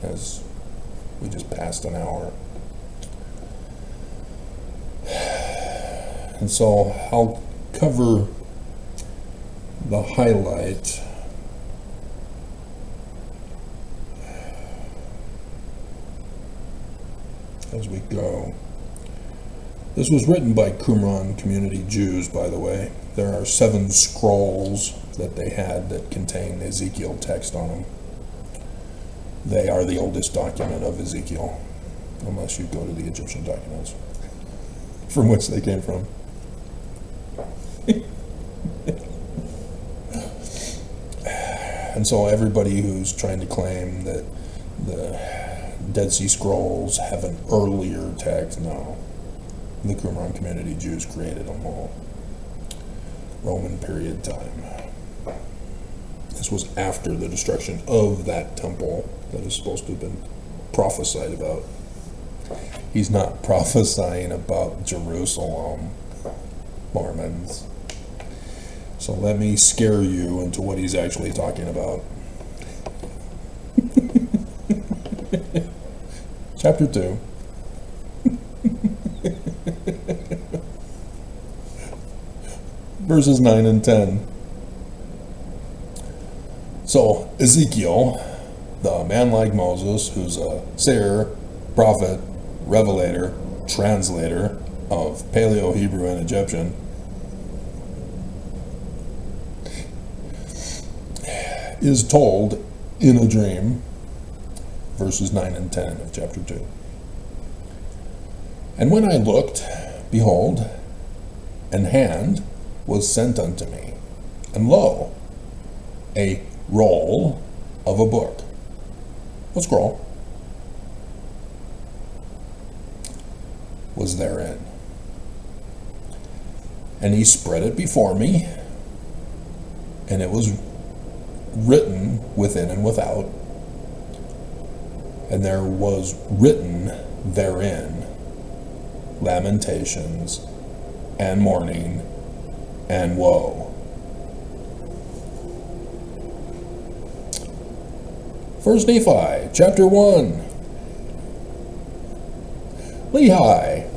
as we just passed an hour. And so I'll cover the highlight as we go. This was written by Qumran community Jews, by the way. There are 7 scrolls that they had that contain Ezekiel text on them. They are the oldest document of Ezekiel, unless you go to the Egyptian documents, from which they came from. And so everybody who's trying to claim that the Dead Sea Scrolls have an earlier text, no. The Qumran community Jews created them all. Roman period time. This was after the destruction of that temple that is supposed to have been prophesied about. He's not prophesying about Jerusalem, Mormons. So let me scare you into what he's actually talking about. Chapter 2. Verses 9 and 10. So Ezekiel, the man like Moses, who's a seer, prophet, revelator, translator of Paleo, Hebrew, and Egyptian, is told in a dream, verses 9 and 10 of chapter 2. And when I looked, behold, an hand was sent unto me, and lo, a roll of a book. A scroll was therein. And he spread it before me, and it was written within and without, and there was written therein lamentations and mourning and woe. First Nephi, chapter 1. Lehi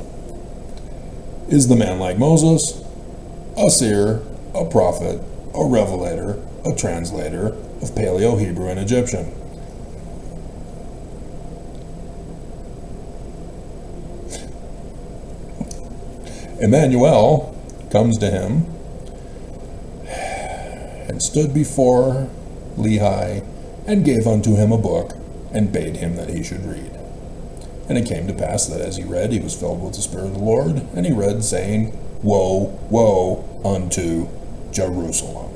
is the man like Moses, a seer, a prophet, a revelator, a translator of Paleo, Hebrew, and Egyptian. Emmanuel comes to him and stood before Lehi and gave unto him a book and bade him that he should read. And it came to pass that as he read, he was filled with the Spirit of the Lord, and he read, saying, Woe, woe unto Jerusalem.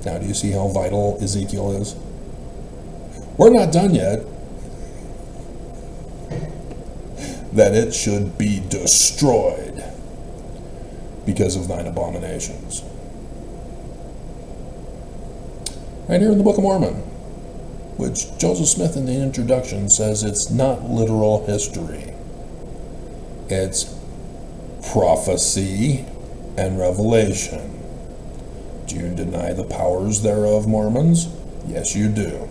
Now, do you see how vital Ezekiel is? We're not done yet. That it should be destroyed because of thine abominations. Right here in the Book of Mormon, which Joseph Smith in the introduction says it's not literal history. It's prophecy and revelation. Do you deny the powers thereof, Mormons? Yes, you do.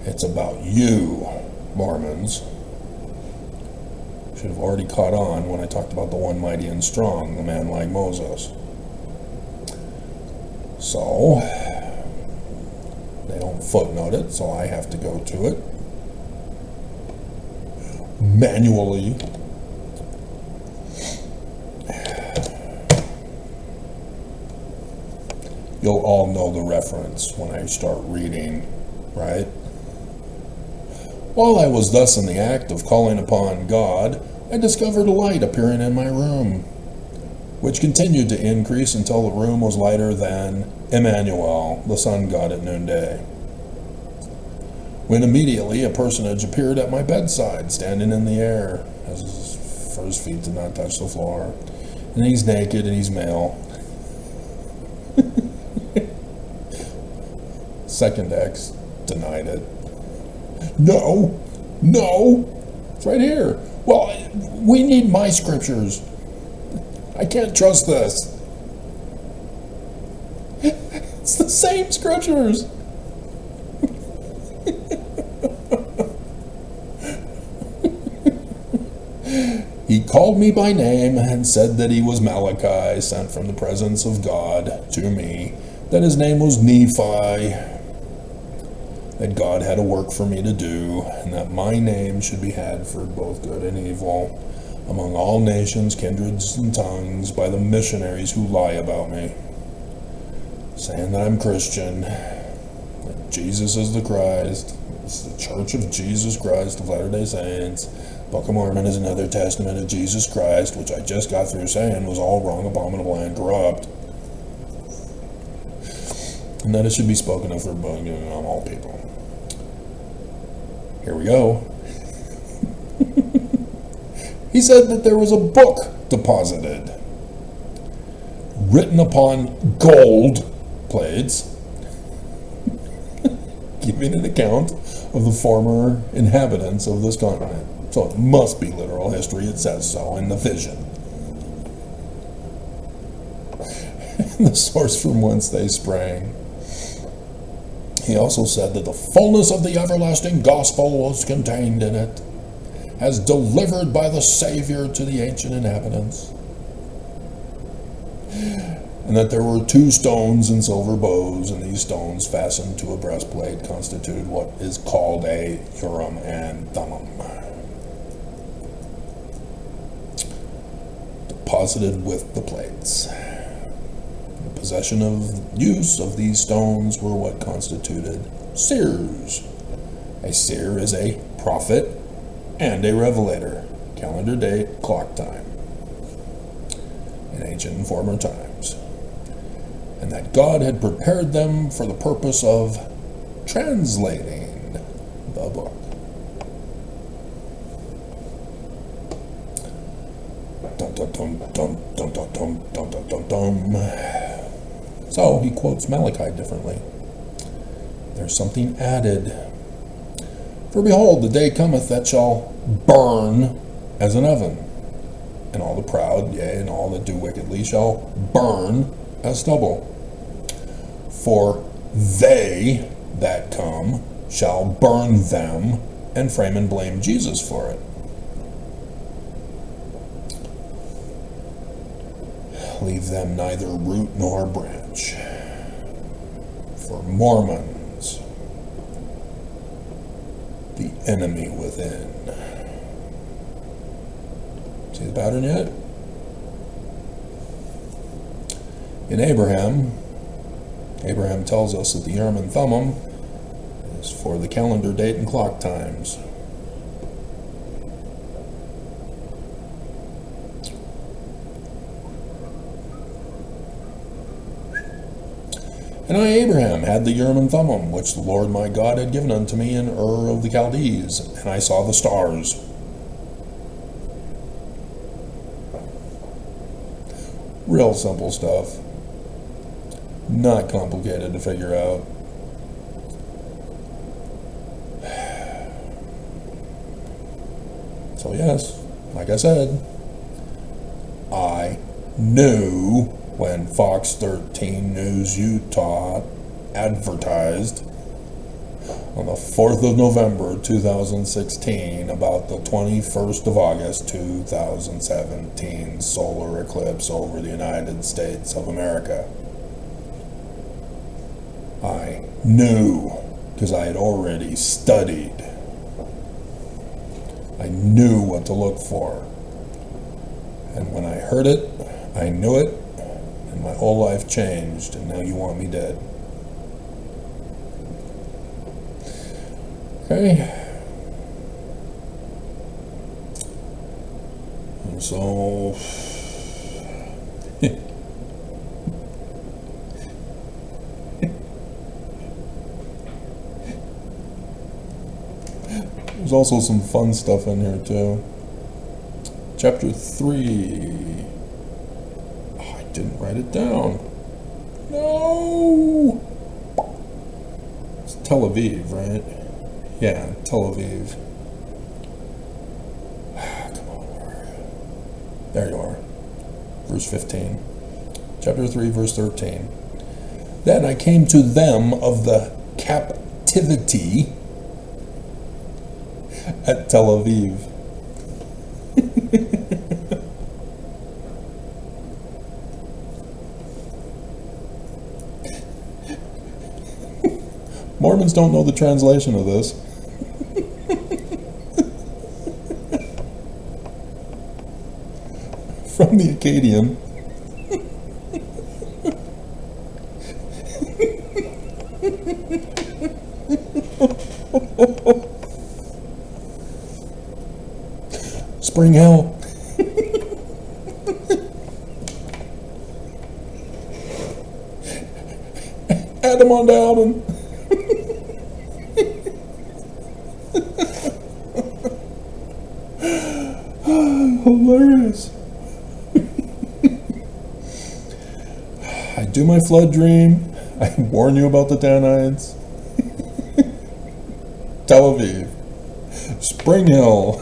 It's about you, Mormons. Should have already caught on when I talked about the one mighty and strong, the man like Moses. So, they don't footnote it, so I have to go to it manually. You'll all know the reference when I start reading, right? While I was thus in the act of calling upon God, I discovered a light appearing in my room, which continued to increase until the room was lighter than Emmanuel, the sun god at noonday. When immediately a personage appeared at my bedside, standing in the air, for his feet did not touch the floor. And he's naked and he's male. Second X denied it. No, it's right here. Well, we need my scriptures. I can't trust this. It's the same scriptures. He called me by name and said that he was Malachi, sent from the presence of God to me, that his name was Nephi, that God had a work for me to do, and that my name should be had for both good and evil among all nations, kindreds, and tongues by the missionaries who lie about me, saying that I'm Christian, that Jesus is the Christ, it's the Church of Jesus Christ of Latter-day Saints. Book of Mormon is another testament of Jesus Christ, which I just got through saying was all wrong, abominable, and corrupt. And that it should be spoken of for all people. Here we go. He said that there was a book deposited, written upon gold plates, giving an account of the former inhabitants of this continent. So it must be literal history. It says so in the vision. The source from whence they sprang. He also said that the fullness of the everlasting gospel was contained in it, as delivered by the Savior to the ancient inhabitants. And that there were 2 stones and silver bows, and these stones fastened to a breastplate constituted what is called a Urim and Thummim. Deposited with the plates. The possession of use of these stones were what constituted seers. A seer is a prophet and a revelator, calendar date, clock time, in ancient and former times. And that God had prepared them for the purpose of translating the book. Dum, dum, dum, dum, dum, dum, dum, dum, dum, dum. So he quotes Malachi differently. There's something added. For behold, the day cometh that shall burn as an oven, and all the proud, yea, and all that do wickedly shall burn as stubble. For they that come shall burn them, and frame and blame Jesus for it. Leave them neither root nor branch. For Mormons, the enemy within. pattern yet? In Abraham tells us that the Urim and Thummim is for the calendar date and clock times. And I, Abraham, had the Urim and Thummim, which the Lord my God had given unto me in Ur of the Chaldees, and I saw the stars. Real simple stuff. Not complicated to figure out. So yes, like I said, I knew when Fox 13 News Utah advertised on the 4th of November 2016 about the 21st of August 2017 solar eclipse over the United States of America. I knew, because I had already studied. I knew what to look for. And when I heard it, I knew it, and my whole life changed, and now you want me dead. Okay. And so there's also some fun stuff in here too. Chapter 3. Oh, I didn't write it down. No! It's Tel Aviv, right? Yeah, Tel Aviv. Come on, where are you? There you are. Verse 15. Chapter 3, verse 13. Then I came to them of the captivity at Tel Aviv. Mormons don't know the translation of this. From the Akkadian. Spring Hill. Adam on down. Hilarious. I do my flood dream. I warn you about the Danites. Tel Aviv. Spring Hill.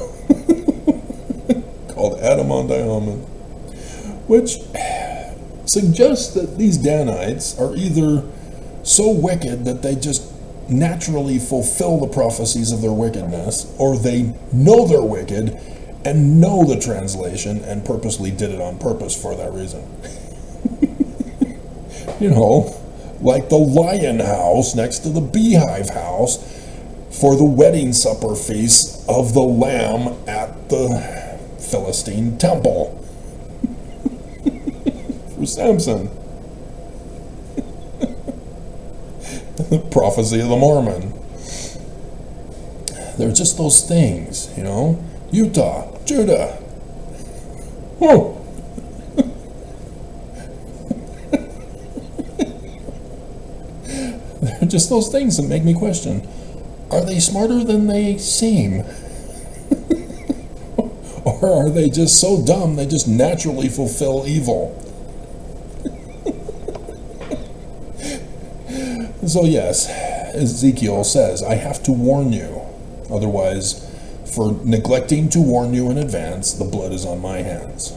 Called Adam-on-Diamond. Which suggests that these Danites are either so wicked that they just naturally fulfill the prophecies of their wickedness, or they know they're wicked and know the translation and purposely did it on purpose for that reason. You know, like the lion house next to the beehive house for the wedding supper feast of the Lamb at the Philistine temple. For Samson. The prophecy of the Mormon. They're just those things, you know. Utah, Judah. Whoa. They're just those things that make me question, are they smarter than they seem? Or are they just so dumb they just naturally fulfill evil? So yes, Ezekiel says, I have to warn you. Otherwise, for neglecting to warn you in advance, the blood is on my hands.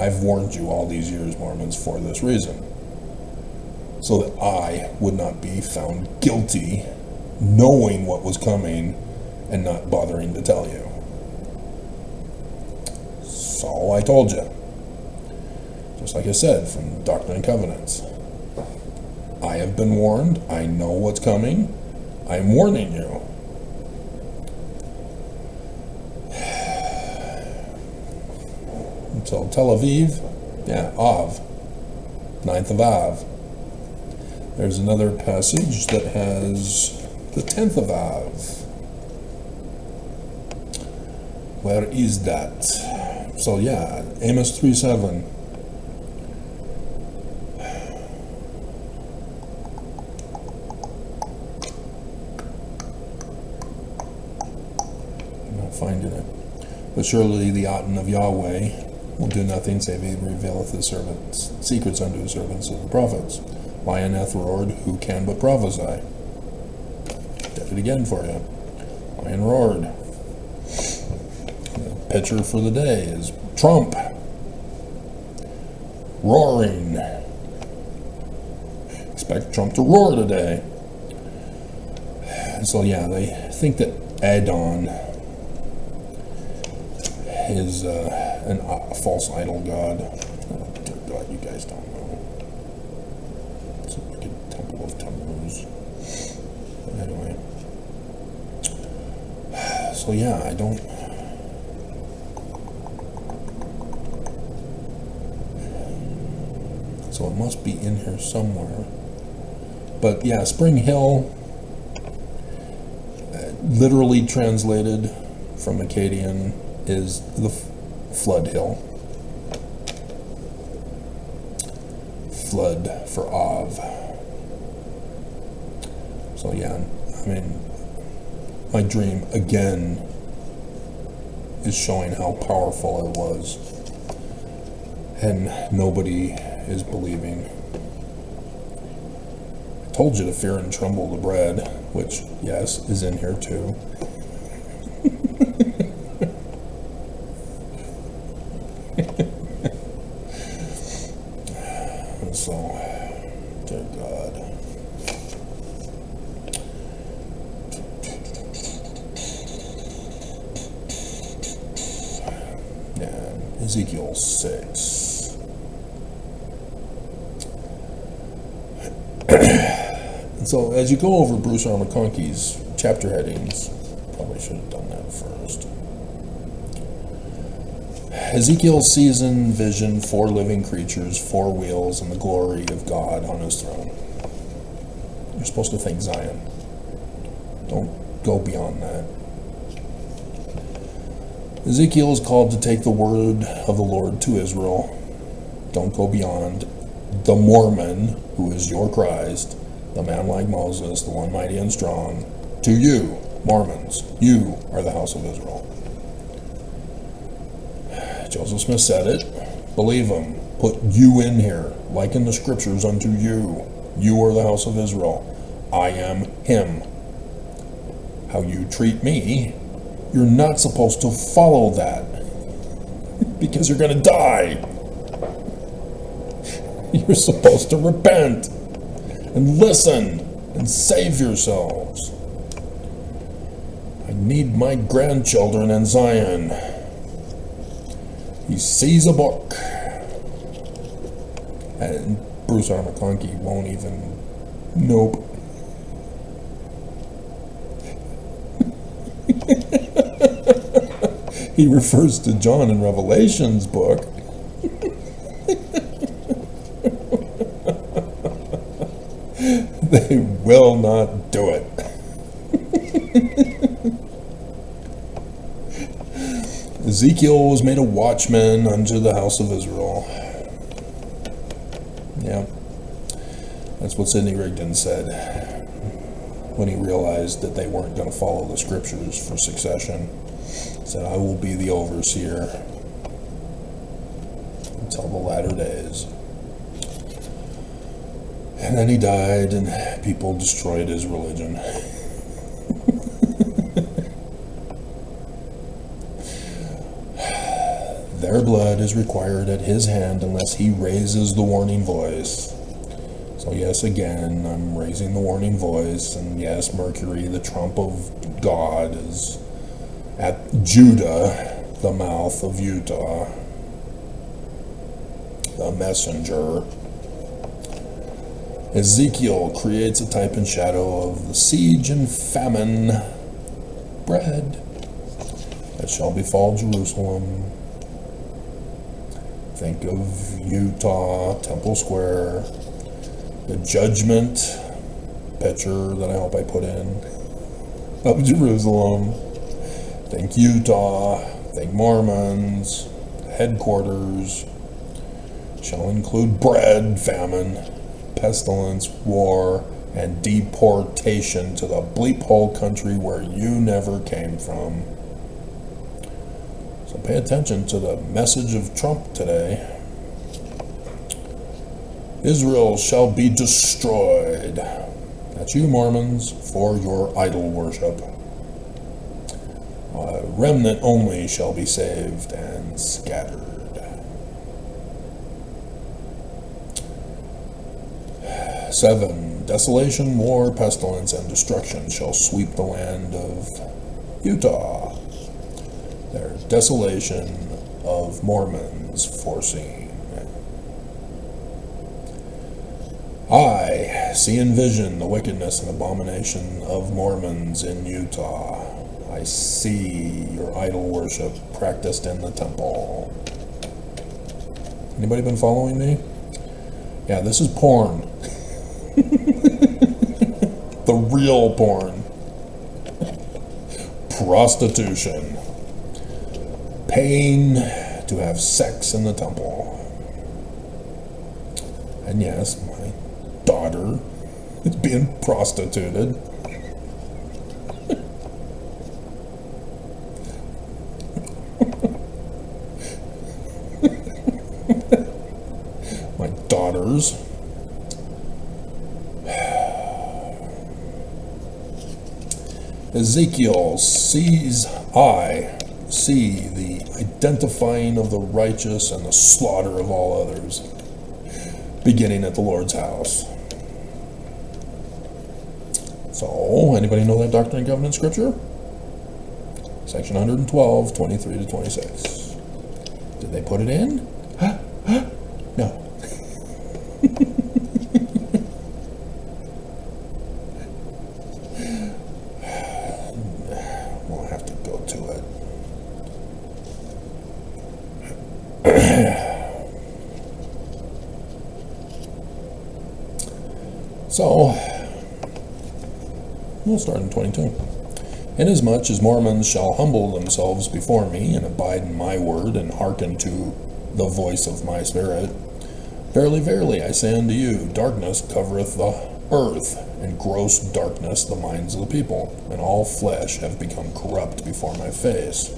I've warned you all these years, Mormons, for this reason. So that I would not be found guilty, knowing what was coming, and not bothering to tell you. So I told you. Just like I said, from Doctrine and Covenants. I have been warned. I know what's coming. I'm warning you. So Tel Aviv, yeah, Av, 9th of Av. There's another passage that has the 10th of Av. Where is that? So yeah, Amos 3:7. I'm not finding it. But surely the Aten of Yahweh will do nothing save he revealeth his servants secrets unto his servants of the prophets. Lion hath roared, who can but prophesy? Did it again for you. Lion roared. The picture for the day is Trump roaring. Expect Trump to roar today. So yeah, they think that Adon is a false idol god. Oh, dear God, you guys don't know. It's a wicked temple of Tammuz. But anyway. So yeah, I don't... So it must be in here somewhere. But yeah, Spring Hill, literally translated from Akkadian, is the flood hill. Flood for Av. So yeah, I mean, my dream again is showing how powerful it was, and nobody is believing. I told you to fear and tremble the bread, which yes is in here too. And so, dear God. Yeah, Ezekiel 6. And so, as you go over Bruce R. McConkey's chapter headings, probably should have done that first. Ezekiel sees in vision 4 living creatures, 4 wheels, and the glory of God on his throne. You're supposed to think Zion. Don't go beyond that. Ezekiel is called to take the word of the Lord to Israel. Don't go beyond the Mormon, who is your Christ, the man like Moses, the one mighty and strong. To you, Mormons, you are the house of Israel. Joseph Smith said it. Believe him. Put you in here, like in the scriptures unto you. You are the house of Israel. I am him. How you treat me, you're not supposed to follow that. Because you're going to die. You're supposed to repent and listen and save yourselves. I need my grandchildren in Zion. He sees a book, and Bruce R. McConkie won't even, nope. He refers to John in Revelation's book. They will not do it. Ezekiel was made a watchman unto the house of Israel. Yeah, that's what Sidney Rigdon said when he realized that they weren't going to follow the scriptures for succession. He said, I will be the overseer until the latter days. And then he died, and people destroyed his religion. Their blood is required at his hand unless he raises the warning voice. So yes, again, I'm raising the warning voice, and yes, Mercury, the trump of God, is at Judah, the mouth of Utah, the messenger. Ezekiel creates a type and shadow of the siege and famine bread that shall befall Jerusalem. Think of Utah, Temple Square, the judgment picture that I hope I put in of Jerusalem. Think Utah, think Mormons, headquarters shall include bread, famine, pestilence, war, and deportation to the bleep hole country where you never came from. So pay attention to the message of Trump today. Israel shall be destroyed. That's you, Mormons, for your idol worship. A remnant only shall be saved and scattered. 7. Desolation, war, pestilence, and destruction shall sweep the land of Utah. There's desolation of Mormons foreseen. I see in vision the wickedness and abomination of Mormons in Utah. I see your idol worship practiced in the temple. Anybody been following me? Yeah, this is porn. The real porn. Prostitution. Paying to have sex in the temple. And yes, my daughter is being prostituted. My daughters. Ezekiel I see the identifying of the righteous and the slaughter of all others, beginning at the Lord's house. So, anybody know that Doctrine and Covenant scripture? Section 112, 23 to 26. Did they put it in? No. We'll have to go to it. So, we'll start in 22. Inasmuch as Mormons shall humble themselves before me, and abide in my word, and hearken to the voice of my spirit, verily, verily, I say unto you, darkness covereth the earth, and gross darkness the minds of the people, and all flesh have become corrupt before my face.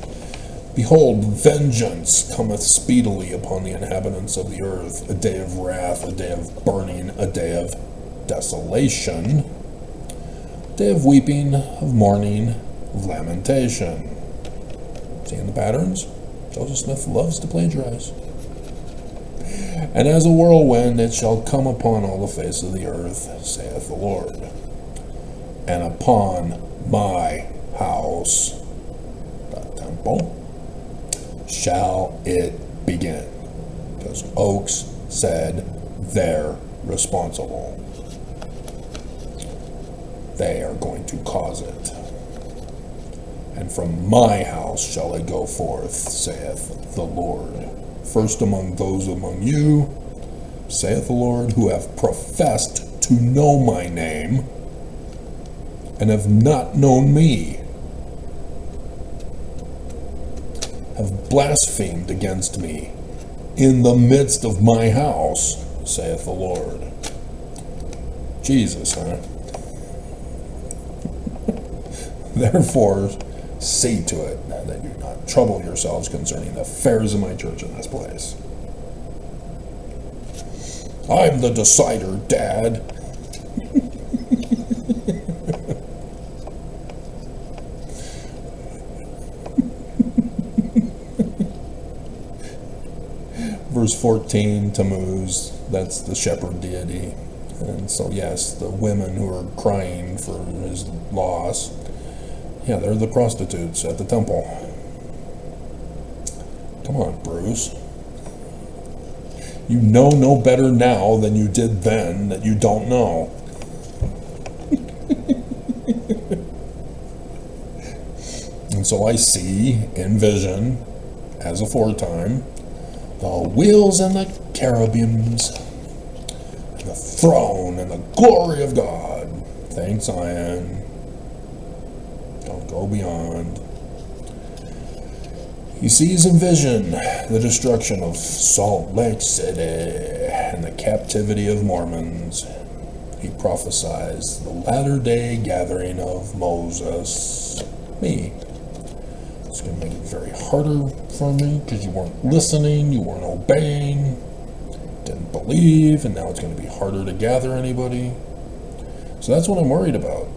Behold, vengeance cometh speedily upon the inhabitants of the earth, a day of wrath, a day of burning, a day of desolation, a day of weeping, of mourning, of lamentation. Seeing the patterns? Joseph Smith loves to plagiarize. And as a whirlwind it shall come upon all the face of the earth, saith the Lord, and upon my house, the temple, shall it begin. Because Oakes said they're responsible. They are going to cause it. And from my house shall it go forth, saith the Lord. First among those among you, saith the Lord, who have professed to know my name, and have not known me, have blasphemed against me in the midst of my house, saith the Lord. Jesus, huh? Therefore, see to it that you do not trouble yourselves concerning the affairs of my church in this place. I'm the decider, Dad. Verse 14, Tammuz, that's the shepherd deity. And so, yes, the women who are crying for his loss, yeah, they're the prostitutes at the temple. Come on, Bruce. You know no better now than you did then that you don't know. And so I see in vision, as aforetime, The wheels and the cherubims, and the throne and the glory of God. Thanks, Zion. Don't go beyond. He sees in vision the destruction of Salt Lake City and the captivity of Mormons. He prophesies the latter-day gathering of Moses, me. It's going to make it very harder for me because you weren't listening, you weren't obeying, didn't believe, and now it's going to be harder to gather anybody. So that's what I'm worried about.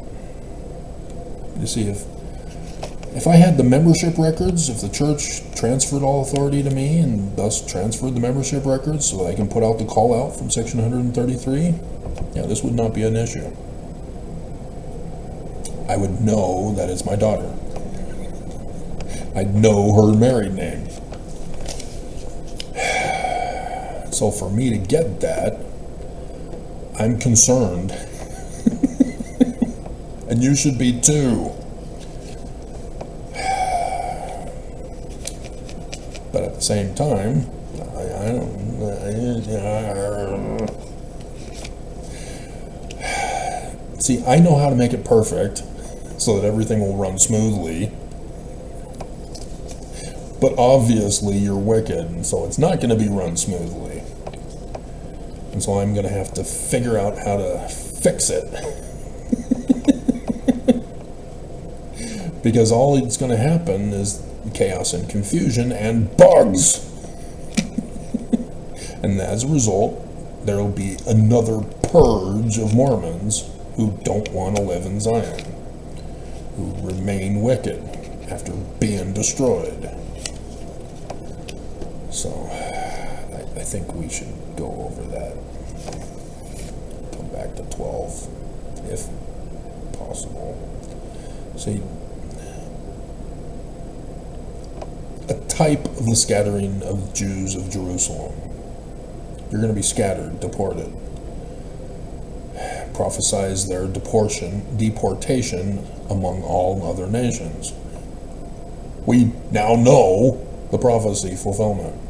You see, if I had the membership records, if the church transferred all authority to me and thus transferred the membership records so that I can put out the call out from section 133, yeah, this would not be an issue. I would know that it's my daughter. I'd know her married name. So for me to get that, I'm concerned. And you should be too. But at the same time, see, I know how to make it perfect so that everything will run smoothly. But obviously you're wicked, and so it's not going to be run smoothly. And so I'm going to have to figure out how to fix it. Because all that's going to happen is chaos and confusion and bugs. And as a result, there will be another purge of Mormons who don't want to live in Zion, who remain wicked after being destroyed. So, I think we should go over that. Come back to 12, if possible. See, a type of the scattering of Jews of Jerusalem. You're going to be scattered, deported. Prophesies their deportation among all other nations. We now know the prophecy fulfillment.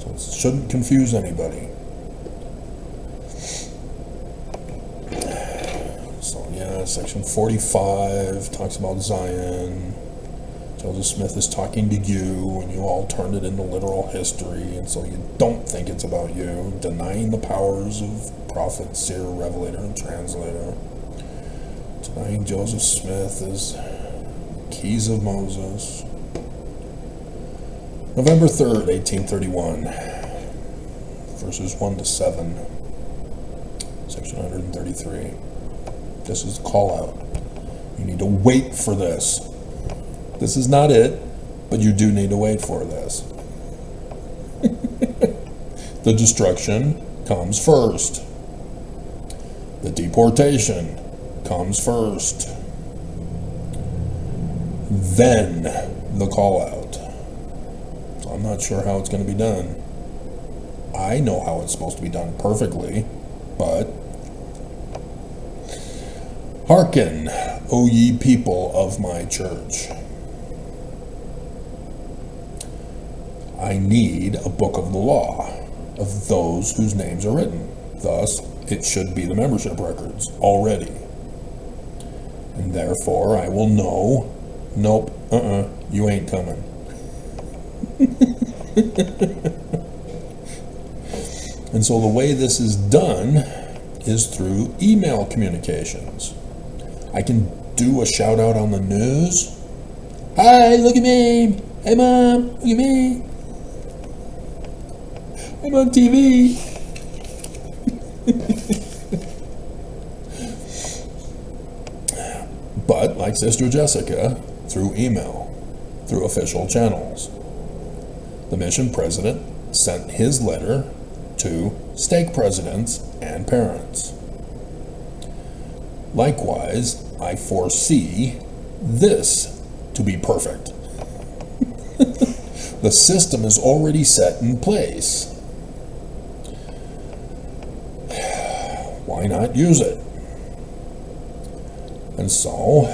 So it shouldn't confuse anybody. So yeah, section 45 talks about Zion. Joseph Smith is talking to you, and you all turned it into literal history, and so you don't think it's about you, denying the powers of prophet, seer, revelator, and translator. Denying Joseph Smith is keys of Moses. November 3rd, 1831, verses 1 to 7, section 133. This is the call out. You need to wait for this. This is not it, but you do need to wait for this. The destruction comes first. The deportation comes first. Then the call out. So I'm not sure how it's going to be done. I know how it's supposed to be done perfectly, but hearken, O ye people of my church. I need a book of the law of those whose names are written. Thus, it should be the membership records already. And therefore, I will know, nope, you ain't coming. And so the way this is done is through email communications. I can do a shout out on the news. Hi, look at me. Hey, Mom, look at me. I'm on TV. But, like Sister Jessica, through email, through official channels. The mission president sent his letter to stake presidents and parents. Likewise, I foresee this to be perfect. The system is already set in place. Why not use it? And so,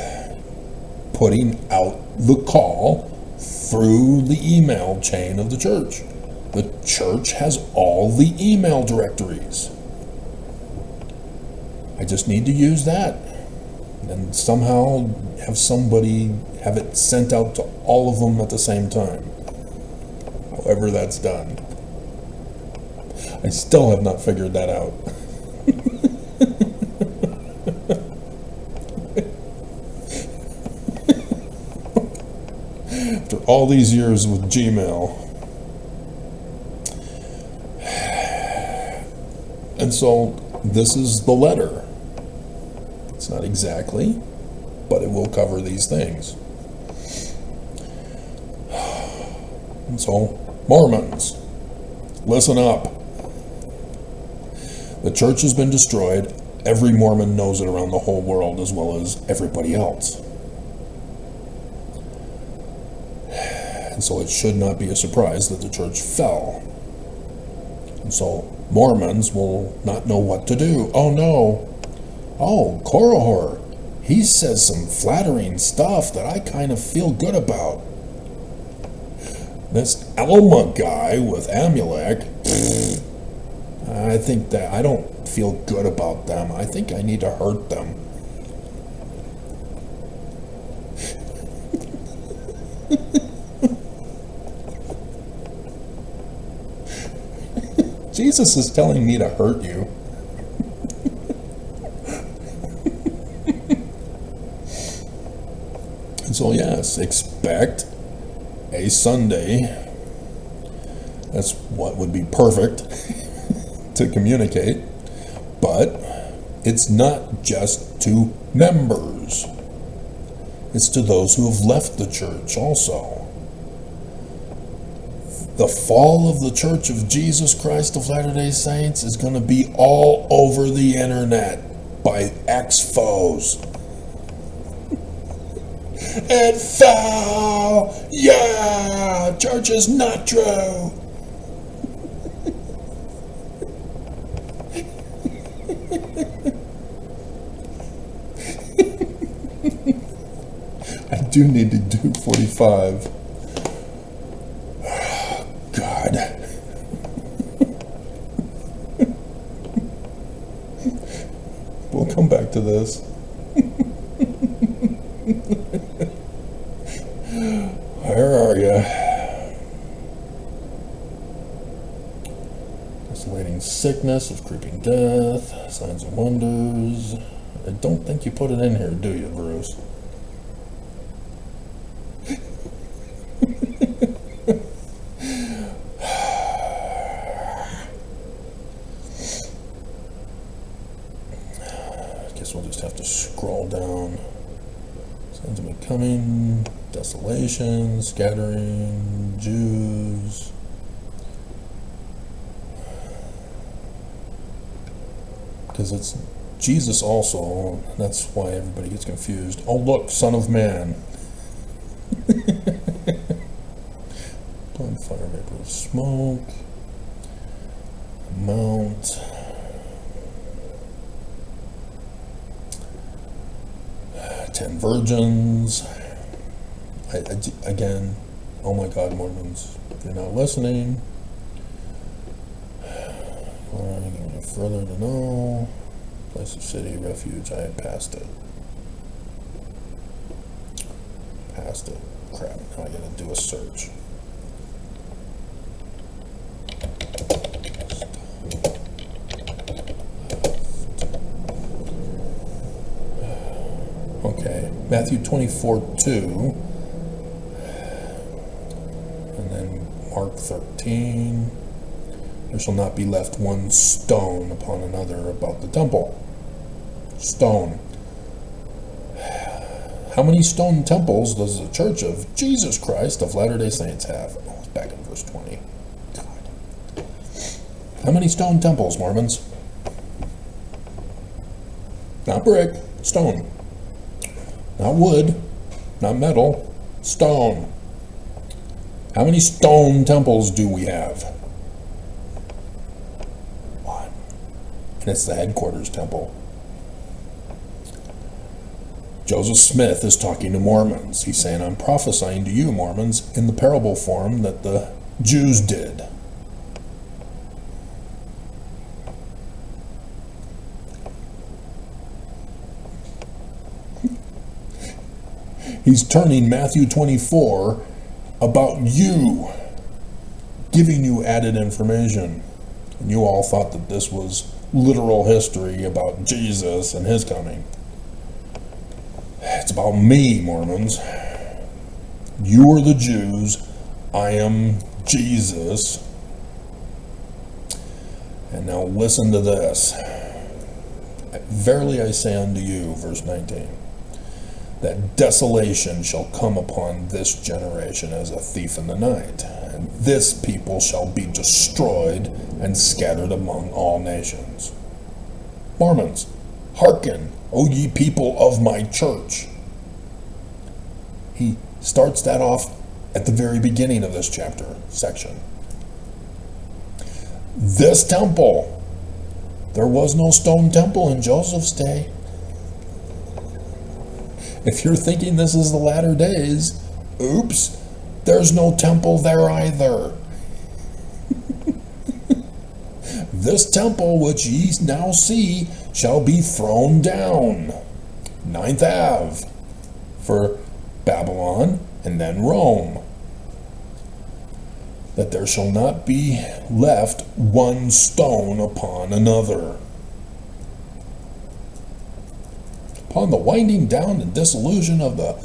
putting out the call through the email chain of the church. The church has all the email directories. I just need to use that and somehow have somebody have it sent out to all of them at the same time. However that's done. I still have not figured that out. After all these years with Gmail. And so this is the letter. It's not exactly, but it will cover these things. And so, Mormons, listen up. The church has been destroyed. Every Mormon knows it around the whole world as well as everybody else. And so it should not be a surprise that the church fell. And so Mormons will not know what to do. Oh no. Oh, Korihor, he says some flattering stuff that I kind of feel good about. This Alma guy with Amulek, I think that I don't feel good about them. I think I need to hurt them. Jesus is telling me to hurt you. And so yes, expect a Sunday. That's what would be perfect to communicate. But it's not just to members. It's to those who have left the church also. The fall of the Church of Jesus Christ of Latter-day Saints is going to be all over the internet by ex-foes. It fell! Yeah! Church is not true! I do need to do 45. God. We'll come back to this. Where are you? Desolating sickness of creeping death, signs and wonders. I don't think you put it in here, do you, Bruce? We'll just have to scroll down. Signs of it coming, desolation, scattering, Jews. Because it's Jesus also, that's why everybody gets confused. Oh look, Son of Man. Fire, vapor of smoke. Mount. Ten virgins. Again, oh my God, Mormons, if you're not listening, further to know, place of city, refuge, I had passed it. Crap, now I gotta do a search. Okay, Matthew 24:2, and then Mark 13. There shall not be left one stone upon another about the temple. Stone. How many stone temples does the Church of Jesus Christ of Latter-day Saints have? Oh, it's back in verse 20. God. How many stone temples, Mormons? Not brick, stone. Not wood, not metal, stone. How many stone temples do we have? One. And it's the headquarters temple. Joseph Smith is talking to Mormons. He's saying, I'm prophesying to you, Mormons, in the parable form that the Jews did. He's turning Matthew 24 about you, giving you added information. And you all thought that this was literal history about Jesus and his coming. It's about me, Mormons. You are the Jews. I am Jesus. And now listen to this. Verily I say unto you, verse 19, that desolation shall come upon this generation as a thief in the night, and this people shall be destroyed and scattered among all nations. Mormons, hearken, O ye people of my church. He starts that off at the very beginning of this chapter section. This temple, there was no stone temple in Joseph's day. If you're thinking this is the latter days, oops, there's no temple there either. This temple which ye now see shall be thrown down. 9th Ave for Babylon and then Rome. That there shall not be left one stone upon another. Upon the winding down and dissolution of the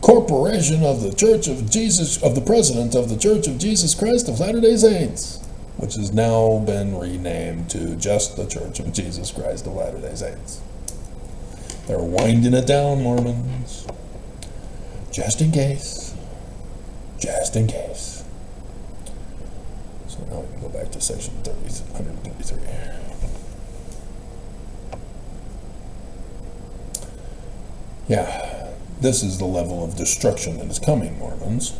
corporation of the Church of Jesus, of the President of the Church of Jesus Christ of Latter-day Saints, which has now been renamed to just the Church of Jesus Christ of Latter-day Saints. They're winding it down, Mormons. Just in case. Just in case. So now we can go back to section 133. Yeah, this is the level of destruction that is coming, Mormons.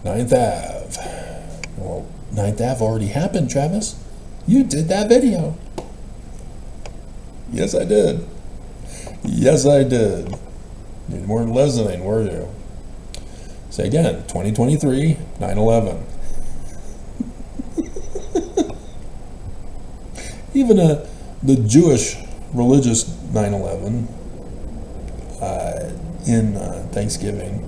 9th Ave. Well, 9th Ave already happened, Travis. You did that video. Yes, I did. Yes, I did. You weren't listening, were you? Say again, 2023, 9/11. Even the Jewish religious 9/11 in Thanksgiving,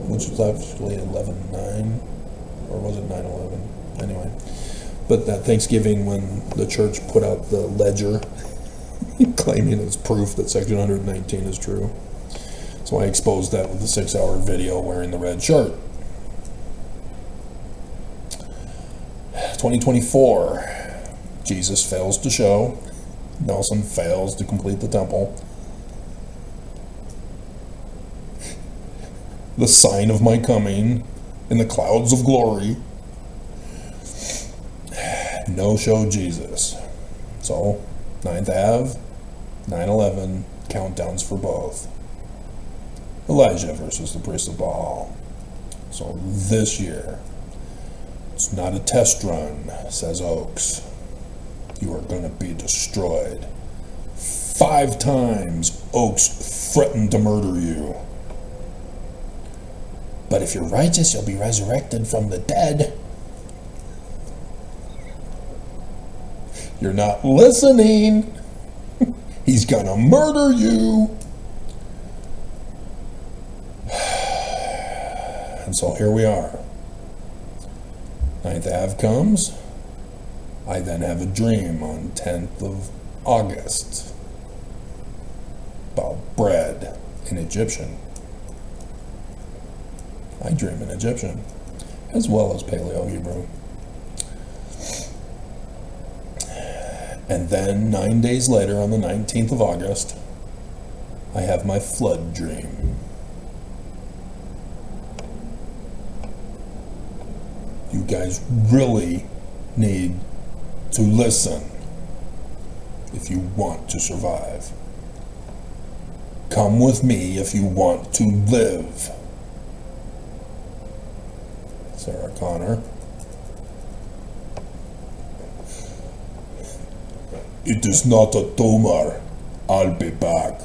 which was actually 11/9, or was it 9/11? Anyway, but that Thanksgiving when the church put out the ledger claiming it's proof that section 119 is true. So I exposed that with the 6-hour video wearing the red shirt. 2024, Jesus fails to show. Nelson fails to complete the temple. The sign of my coming in the clouds of glory. No show Jesus. So 9th Ave, 9/11, countdowns for both. Elijah versus the priest of Baal. So this year, it's not a test run, says Oaks. You are going to be destroyed. 5 times Oaks threatened to murder you. But if you're righteous, you'll be resurrected from the dead. You're not listening. He's gonna murder you. And so here we are. 9th Ave comes. I then have a dream on 10th of August about bread in Egyptian. I dream in Egyptian, as well as Paleo-Hebrew. And then 9 days later, on the 19th of August, I have my flood dream. You guys really need to listen if you want to survive. Come with me if you want to live. Sarah Connor. It is not a tumor. I'll be back.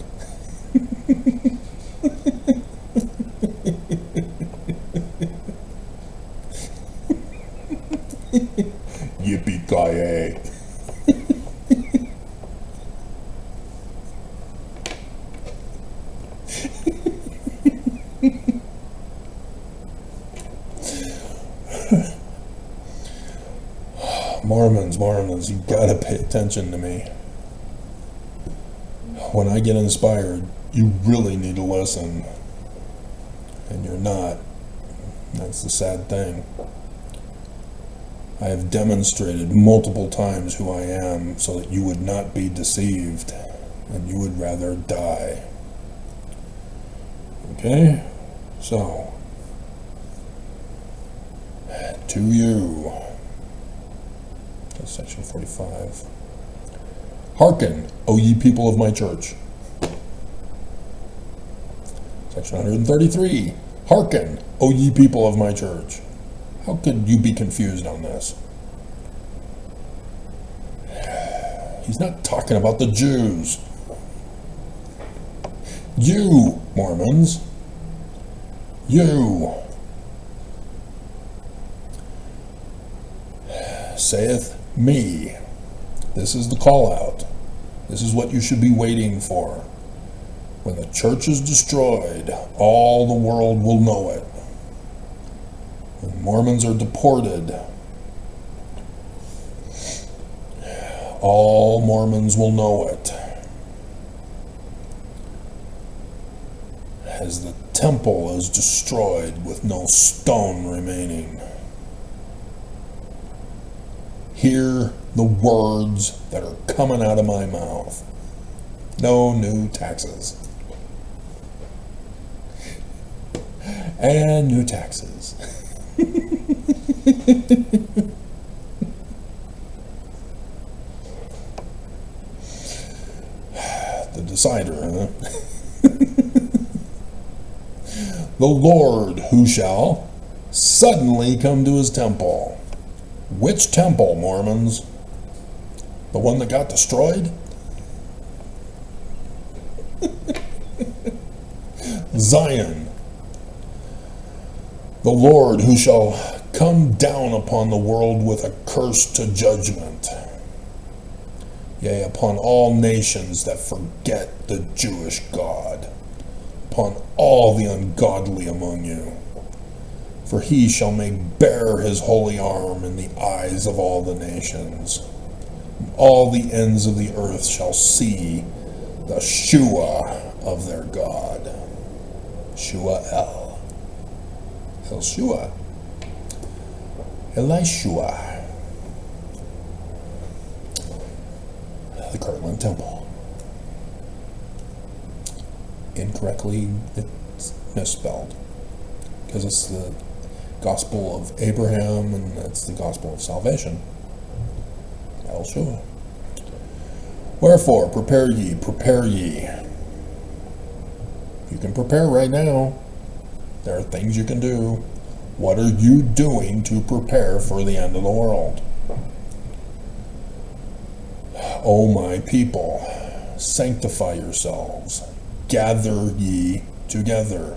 Yippee-ki-yay. Mormons, you gotta pay attention to me. When I get inspired, you really need to listen. And you're not. That's the sad thing. I have demonstrated multiple times who I am so that you would not be deceived and you would rather die. Okay? So, to you. That's section 45. Hearken, O ye people of my church. Section 133. Hearken, O ye people of my church. How could you be confused on this? He's not talking about the Jews. You, Mormons. You. Saith me. This is the call out. This is what you should be waiting for. When the church is destroyed, all the world will know it. When Mormons are deported, all Mormons will know it. As the temple is destroyed with no stone remaining. Hear the words that are coming out of my mouth. No new taxes. And new taxes. The decider, huh? The Lord who shall suddenly come to his temple. Which temple, Mormons? The one that got destroyed? Zion. The Lord who shall come down upon the world with a curse to judgment. Yea, upon all nations that forget the Jewish God, upon all the ungodly among you. For he shall make bare his holy arm in the eyes of all the nations. And all the ends of the earth shall see the Shua of their God. Shua El. El-Shua. Elishua. The Kirtland Temple. Incorrectly, it's misspelled. Because it's the gospel of Abraham and it's the gospel of salvation. El-Shua. Wherefore, prepare ye, prepare ye. You can prepare right now. There are things you can do. What are you doing to prepare for the end of the world? O my people, sanctify yourselves. Gather ye together,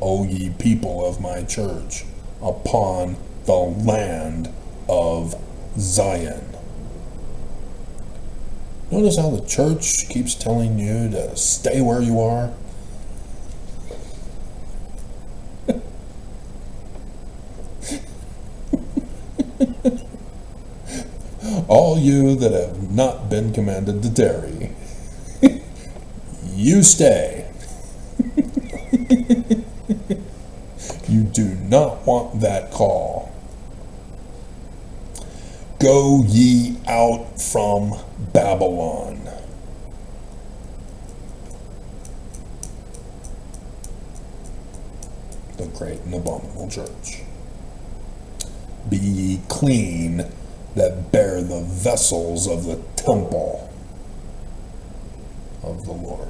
O ye people of my church, upon the land of Zion. Notice how the church keeps telling you to stay where you are? All you that have not been commanded to tarry, you stay. You do not want that call. Go ye out from Babylon. The great and abominable church. Be ye clean that bear the vessels of the temple of the Lord.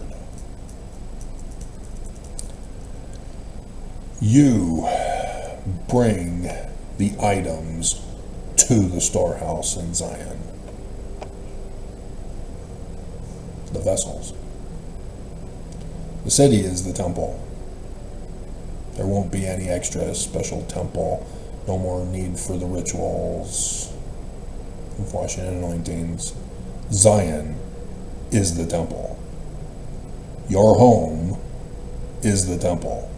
You bring the items to the storehouse in Zion. The vessels. The city is the temple. There won't be any extra special temple. No more need for the rituals of washing and anointings. Zion is the temple. Your home is the temple.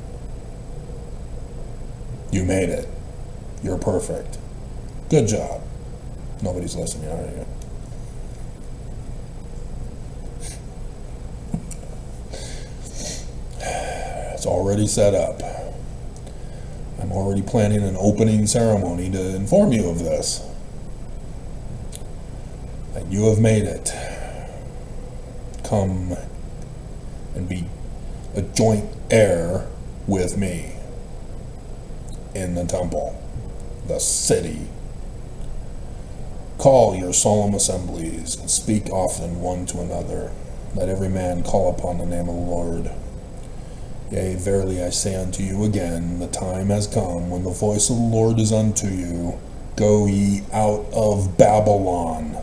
You made it. You're perfect. Good job. Nobody's listening, are you? It's already set up. I'm already planning an opening ceremony to inform you of this. That you have made it. Come and be a joint heir with me in the temple, the city. Call your solemn assemblies and speak often one to another. Let every man call upon the name of the Lord. Yea, verily I say unto you again, the time has come when the voice of the Lord is unto you. Go ye out of Babylon.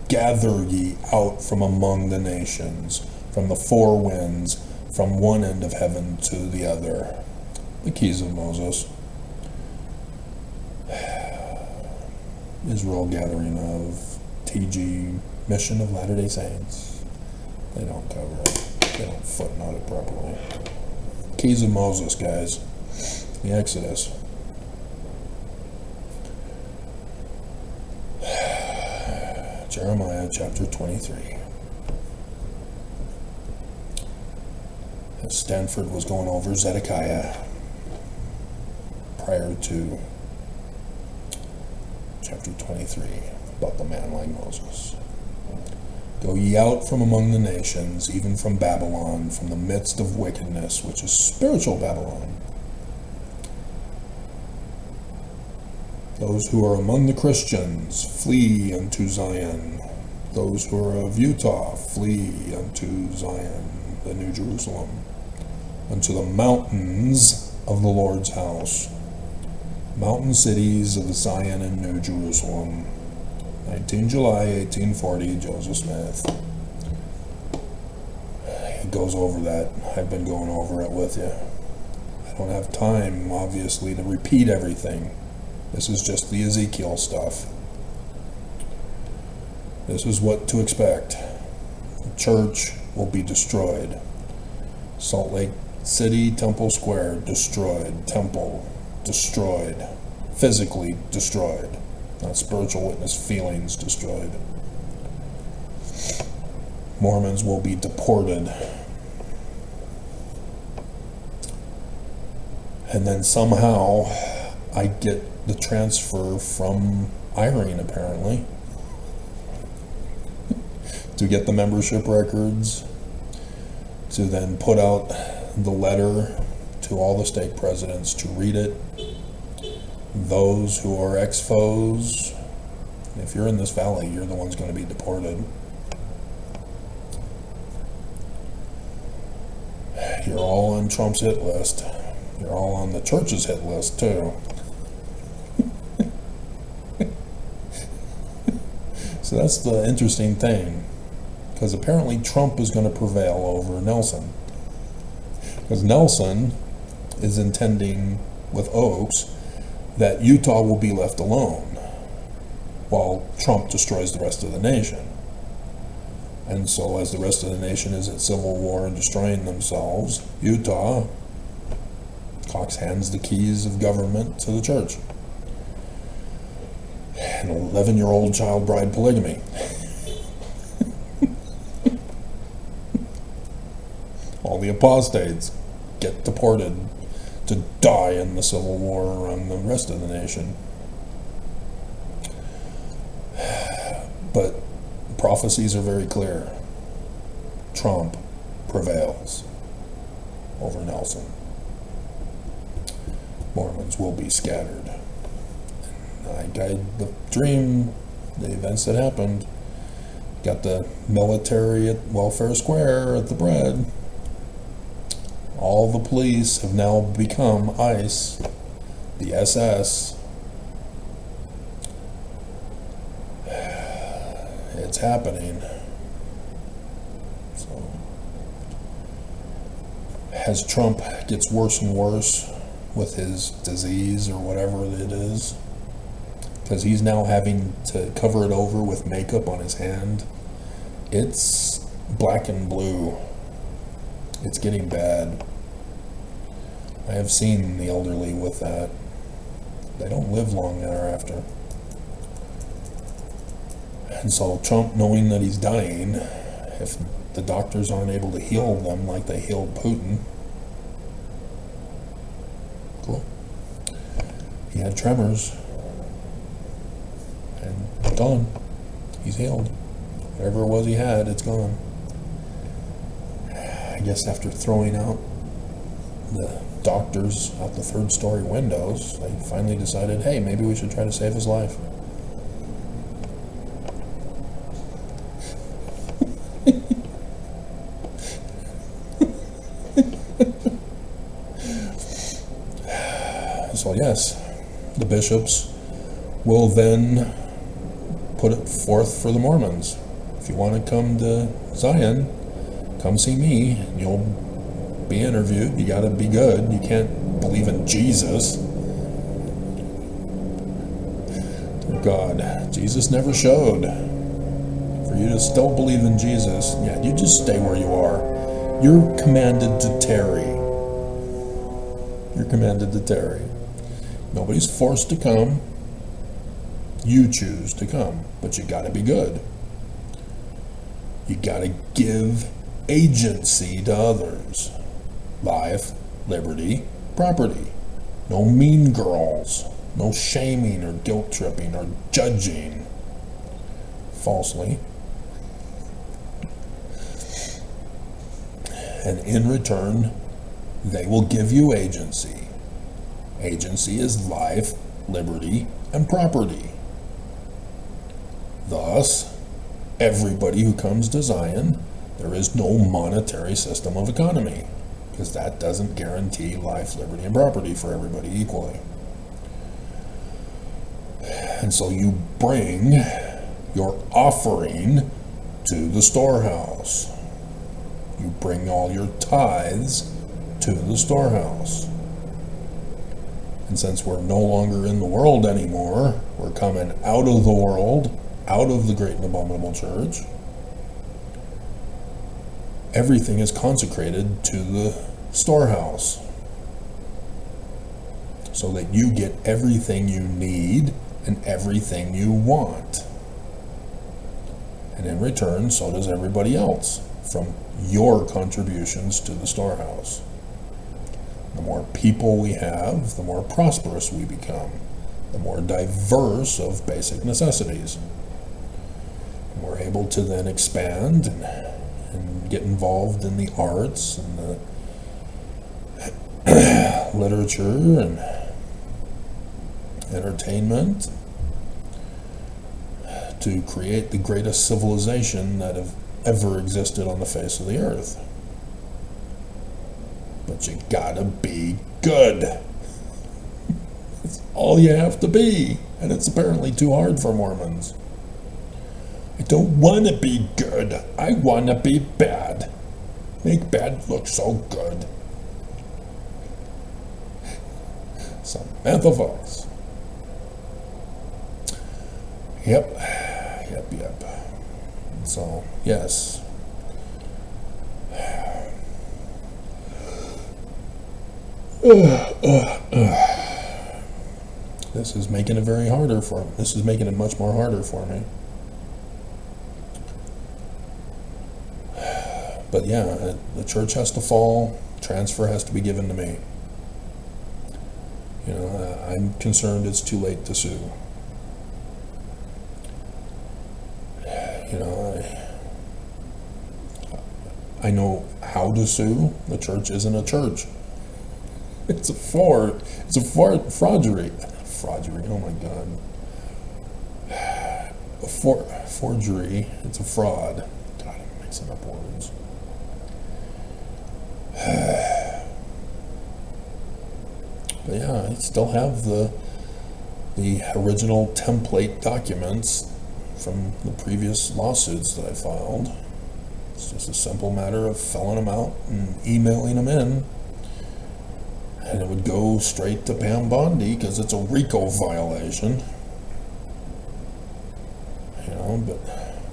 Gather ye out from among the nations, from the four winds, from one end of heaven to the other. The keys of Moses. Israel gathering of TG Mission of Latter-day Saints. They don't cover it. They don't footnote it properly. Keys of Moses, guys. The Exodus. Jeremiah chapter 23. As Stanford was going over Zedekiah prior to chapter 23 about the man like Moses. Go ye out from among the nations, even from Babylon, from the midst of wickedness, which is spiritual Babylon. Those who are among the Christians, flee unto Zion. Those who are of Utah, flee unto Zion, the New Jerusalem, unto the mountains of the Lord's house. Mountain cities of Zion and New Jerusalem. 19 July 1840, Joseph Smith. He goes over that. I've been going over it with you. I don't have time, obviously, to repeat everything. This is just the Ezekiel stuff. This is what to expect. The church will be destroyed. Salt Lake City, Temple Square, destroyed. Temple, destroyed. Physically destroyed. Not spiritual witness feelings destroyed. Mormons will be deported. And then somehow I get the transfer from Irene, apparently, to get the membership records, to then put out the letter to all the stake presidents to read it. Those who are ex-foes, if you're in this valley, you're the ones going to be deported. You're all on Trump's hit list. You're all on the church's hit list, too. So that's the interesting thing, because apparently Trump is going to prevail over Nelson. Because Nelson is intending with Oaks that Utah will be left alone while Trump destroys the rest of the nation. And so as the rest of the nation is at civil war and destroying themselves, Utah, Cox hands the keys of government to the church. An 11-year-old child bride polygamy. All the apostates get deported to die in the civil war around the rest of the nation. But prophecies are very clear. Trump prevails over Nelson. Mormons will be scattered. I guide the dream, the events that happened. Got the military at Welfare Square at the bread. All the police have now become ICE, the SS. It's happening. So, as Trump gets worse and worse with his disease or whatever it is, because he's now having to cover it over with makeup on his hand, it's black and blue. It's getting bad. I have seen the elderly with that. They don't live long thereafter. And so Trump, knowing that he's dying, if the doctors aren't able to heal them like they healed Putin, cool. He had tremors, and gone. He's healed. Whatever it was he had, it's gone. I guess after throwing out the doctors out the third-story windows, they finally decided, hey, maybe we should try to save his life. So yes, the bishops will then put it forth for the Mormons. If you want to come to Zion, come see me. You'll be interviewed. You got to be good. You can't believe in Jesus. Dear God, Jesus never showed. For you to still believe in Jesus, yeah, you just stay where you are. You're commanded to tarry. You're commanded to tarry. Nobody's forced to come. You choose to come, but you got to be good. You got to give agency to others. Life, liberty, property. No mean girls. No shaming or guilt tripping or judging falsely. And in return, they will give you agency. Agency is life, liberty, and property. Thus, everybody who comes to Zion, there is no monetary system of economy, because that doesn't guarantee life, liberty, and property for everybody equally. And so you bring your offering to the storehouse. You bring all your tithes to the storehouse. And since we're no longer in the world anymore, we're coming out of the world, out of the great and abominable church, everything is consecrated to the storehouse, so that you get everything you need and everything you want. And in return, so does everybody else from your contributions to the storehouse. The more people we have, the more prosperous we become, the more diverse of basic necessities. And we're able to then expand and get involved in the arts and the literature and entertainment to create the greatest civilization that have ever existed on the face of the earth. But you gotta be good. That's all you have to be. And it's apparently too hard for Mormons. I don't want to be good. I want to be bad. Make bad look so good. Samantha Fox. Yep. So, yes. This is making it very harder for me. This is making it much more harder for me. But yeah, the church has to fall. Transfer has to be given to me. You know, I'm concerned it's too late to sue. You know, I know how to sue. The church isn't a church. It's a forgery. Oh my God. Forgery. It's a fraud. God, I'm mixing up words. But yeah, I still have the original template documents from the previous lawsuits that I filed. It's just a simple matter of filling them out and emailing them in. And it would go straight to Pam Bondi because it's a RICO violation. You know, but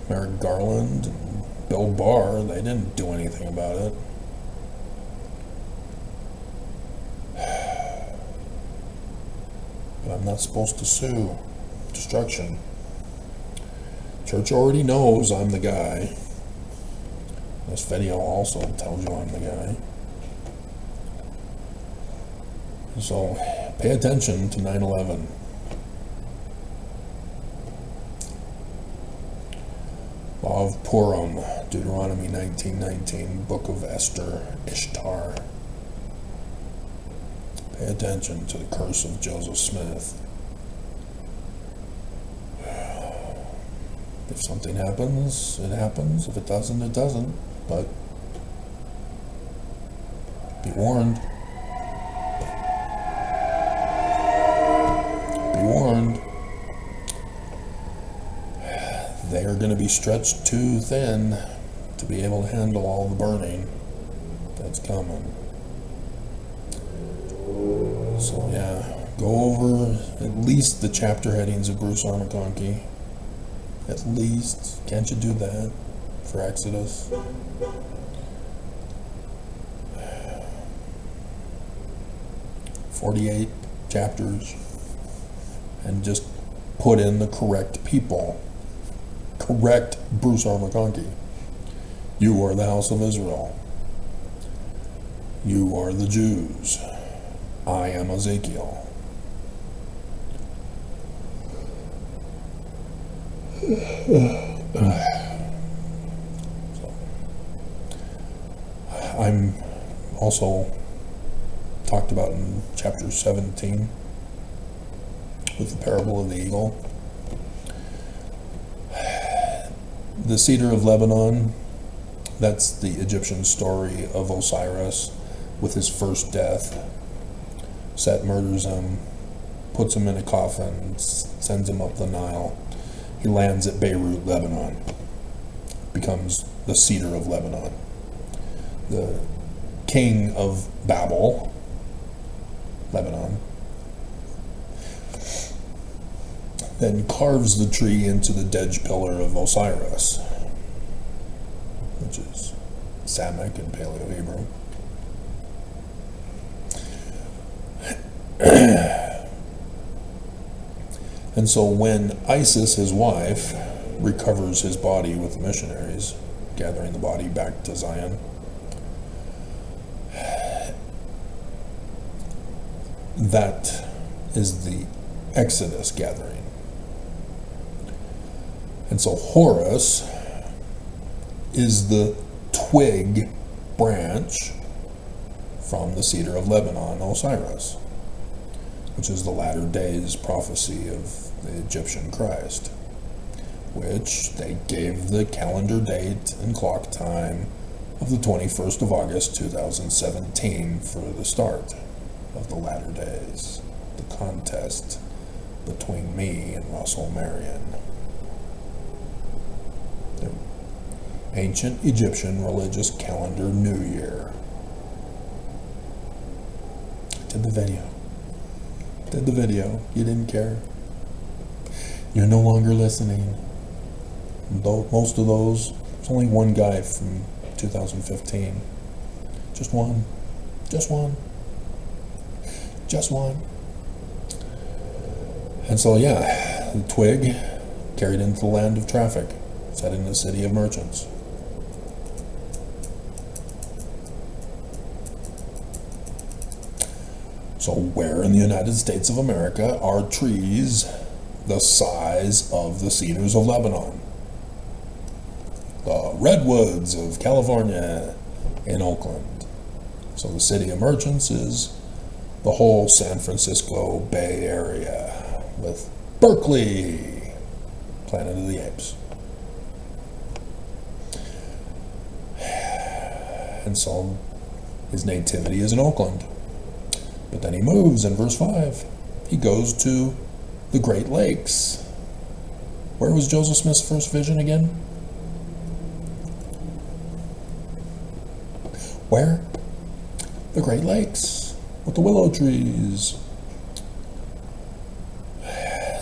Merrick Garland and Bill Barr, they didn't do anything about it. But I'm not supposed to sue. Destruction. Church already knows I'm the guy. This video also tells you I'm the guy. So pay attention to 9/11. Law of Purim, Deuteronomy 19:19, Book of Esther, Ishtar. Pay attention to the curse of Joseph Smith. If something happens, it happens. If it doesn't, it doesn't. But be warned. Be warned. They are going to be stretched too thin to be able to handle all the burning that's coming. So yeah, go over at least the chapter headings of Bruce R. McConkie. At least. Can't you do that for Exodus? "48 chapters, and just put in the correct people. Correct Bruce R. McConkie. You are the house of Israel. You are the Jews. I am Ezekiel. I'm also talked about in chapter 17 with the parable of the eagle. The cedar of Lebanon, that's the Egyptian story of Osiris with his first death. Set murders him, puts him in a coffin, sends him up the Nile. He lands at Beirut, Lebanon, becomes the cedar of Lebanon. The king of Babel, Lebanon, then carves the tree into the Dej pillar of Osiris, which is Samic and Paleo-Hebrew. And so when Isis, his wife, recovers his body with the missionaries, gathering the body back to Zion, that is the Exodus gathering. And so Horus is the twig branch from the cedar of Lebanon, Osiris, which is the latter days prophecy of the Egyptian Christ, which they gave the calendar date and clock time of the 21st of August 2017 for the start of the latter days, the contest between me and Russell Marion. The ancient Egyptian religious calendar New Year. I did the video. You didn't care. You're no longer listening. Though most of those, there's only one guy from 2015. Just one. And so yeah, the twig carried into the land of traffic, set in the city of merchants. So where in the United States of America are trees the size of the cedars of Lebanon? The redwoods of California in Oakland. So the city of merchants is the whole San Francisco Bay Area with Berkeley, Planet of the Apes. And so his nativity is in Oakland. But then he moves in verse 5. He goes to the Great Lakes. Where was Joseph Smith's first vision again? Where? The Great Lakes, with the willow trees.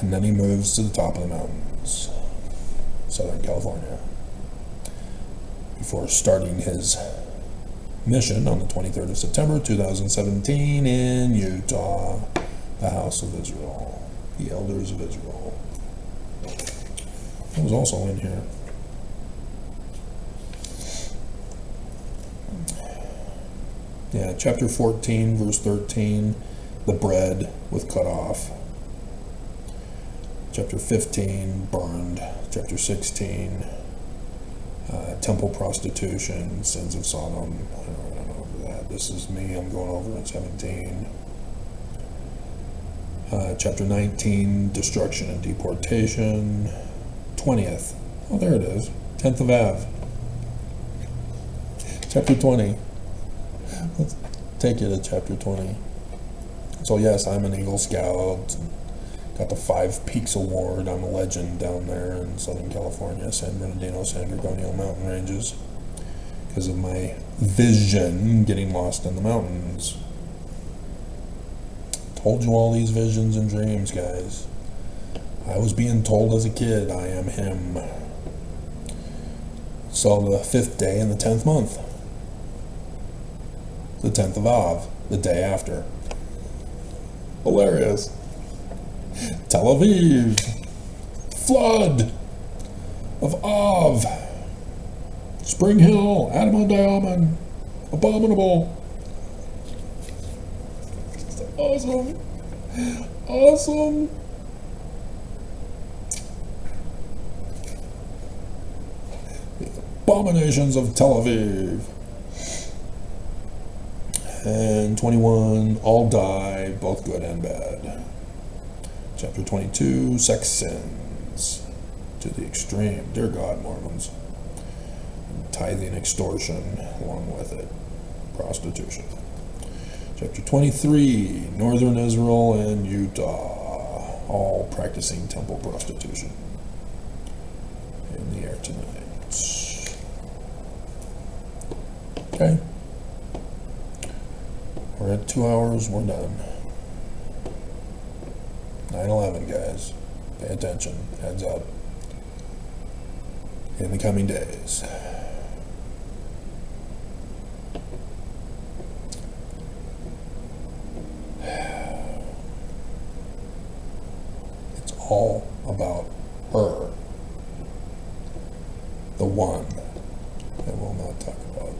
And then he moves to the top of the mountains, Southern California, before starting his mission on the 23rd of September 2017 in Utah. the house of Israel, the elders of Israel. That was also in here. Yeah, chapter 14, verse 13, the bread was cut off. Chapter 15, burned. Chapter 16, temple prostitution, sins of Sodom. I don't know over that. This is me, I'm going over in 17. Chapter 19, destruction and deportation. 20th, oh there it is, 10th of Av. Chapter 20. Let's take you to chapter 20. So yes, I'm an Eagle Scout. Got the 5 Peaks Award. I'm a legend down there in Southern California, San Bernardino, San Gorgonio mountain ranges, because of my vision getting lost in the mountains. Told you all these visions and dreams, guys. I was being told as a kid, I am him. So the 5th day in the 10th month. The 10th of Av, the day after. Hilarious. Tel Aviv. Flood of Av. Spring Hill, Adamon Diamond. Abominable. Awesome. Awesome. Abominations of Tel Aviv. And 21, all die, both good and bad. Chapter 22, sex sins to the extreme. Dear God, Mormons. Tithing, extortion, along with it. Prostitution. Chapter 23, Northern Israel and Utah, all practicing temple prostitution. In the air tonight. Okay. We're at 2 hours, we're done. 9/11, guys. Pay attention, heads up. In the coming days. It's all about her. The one that we'll not talk about.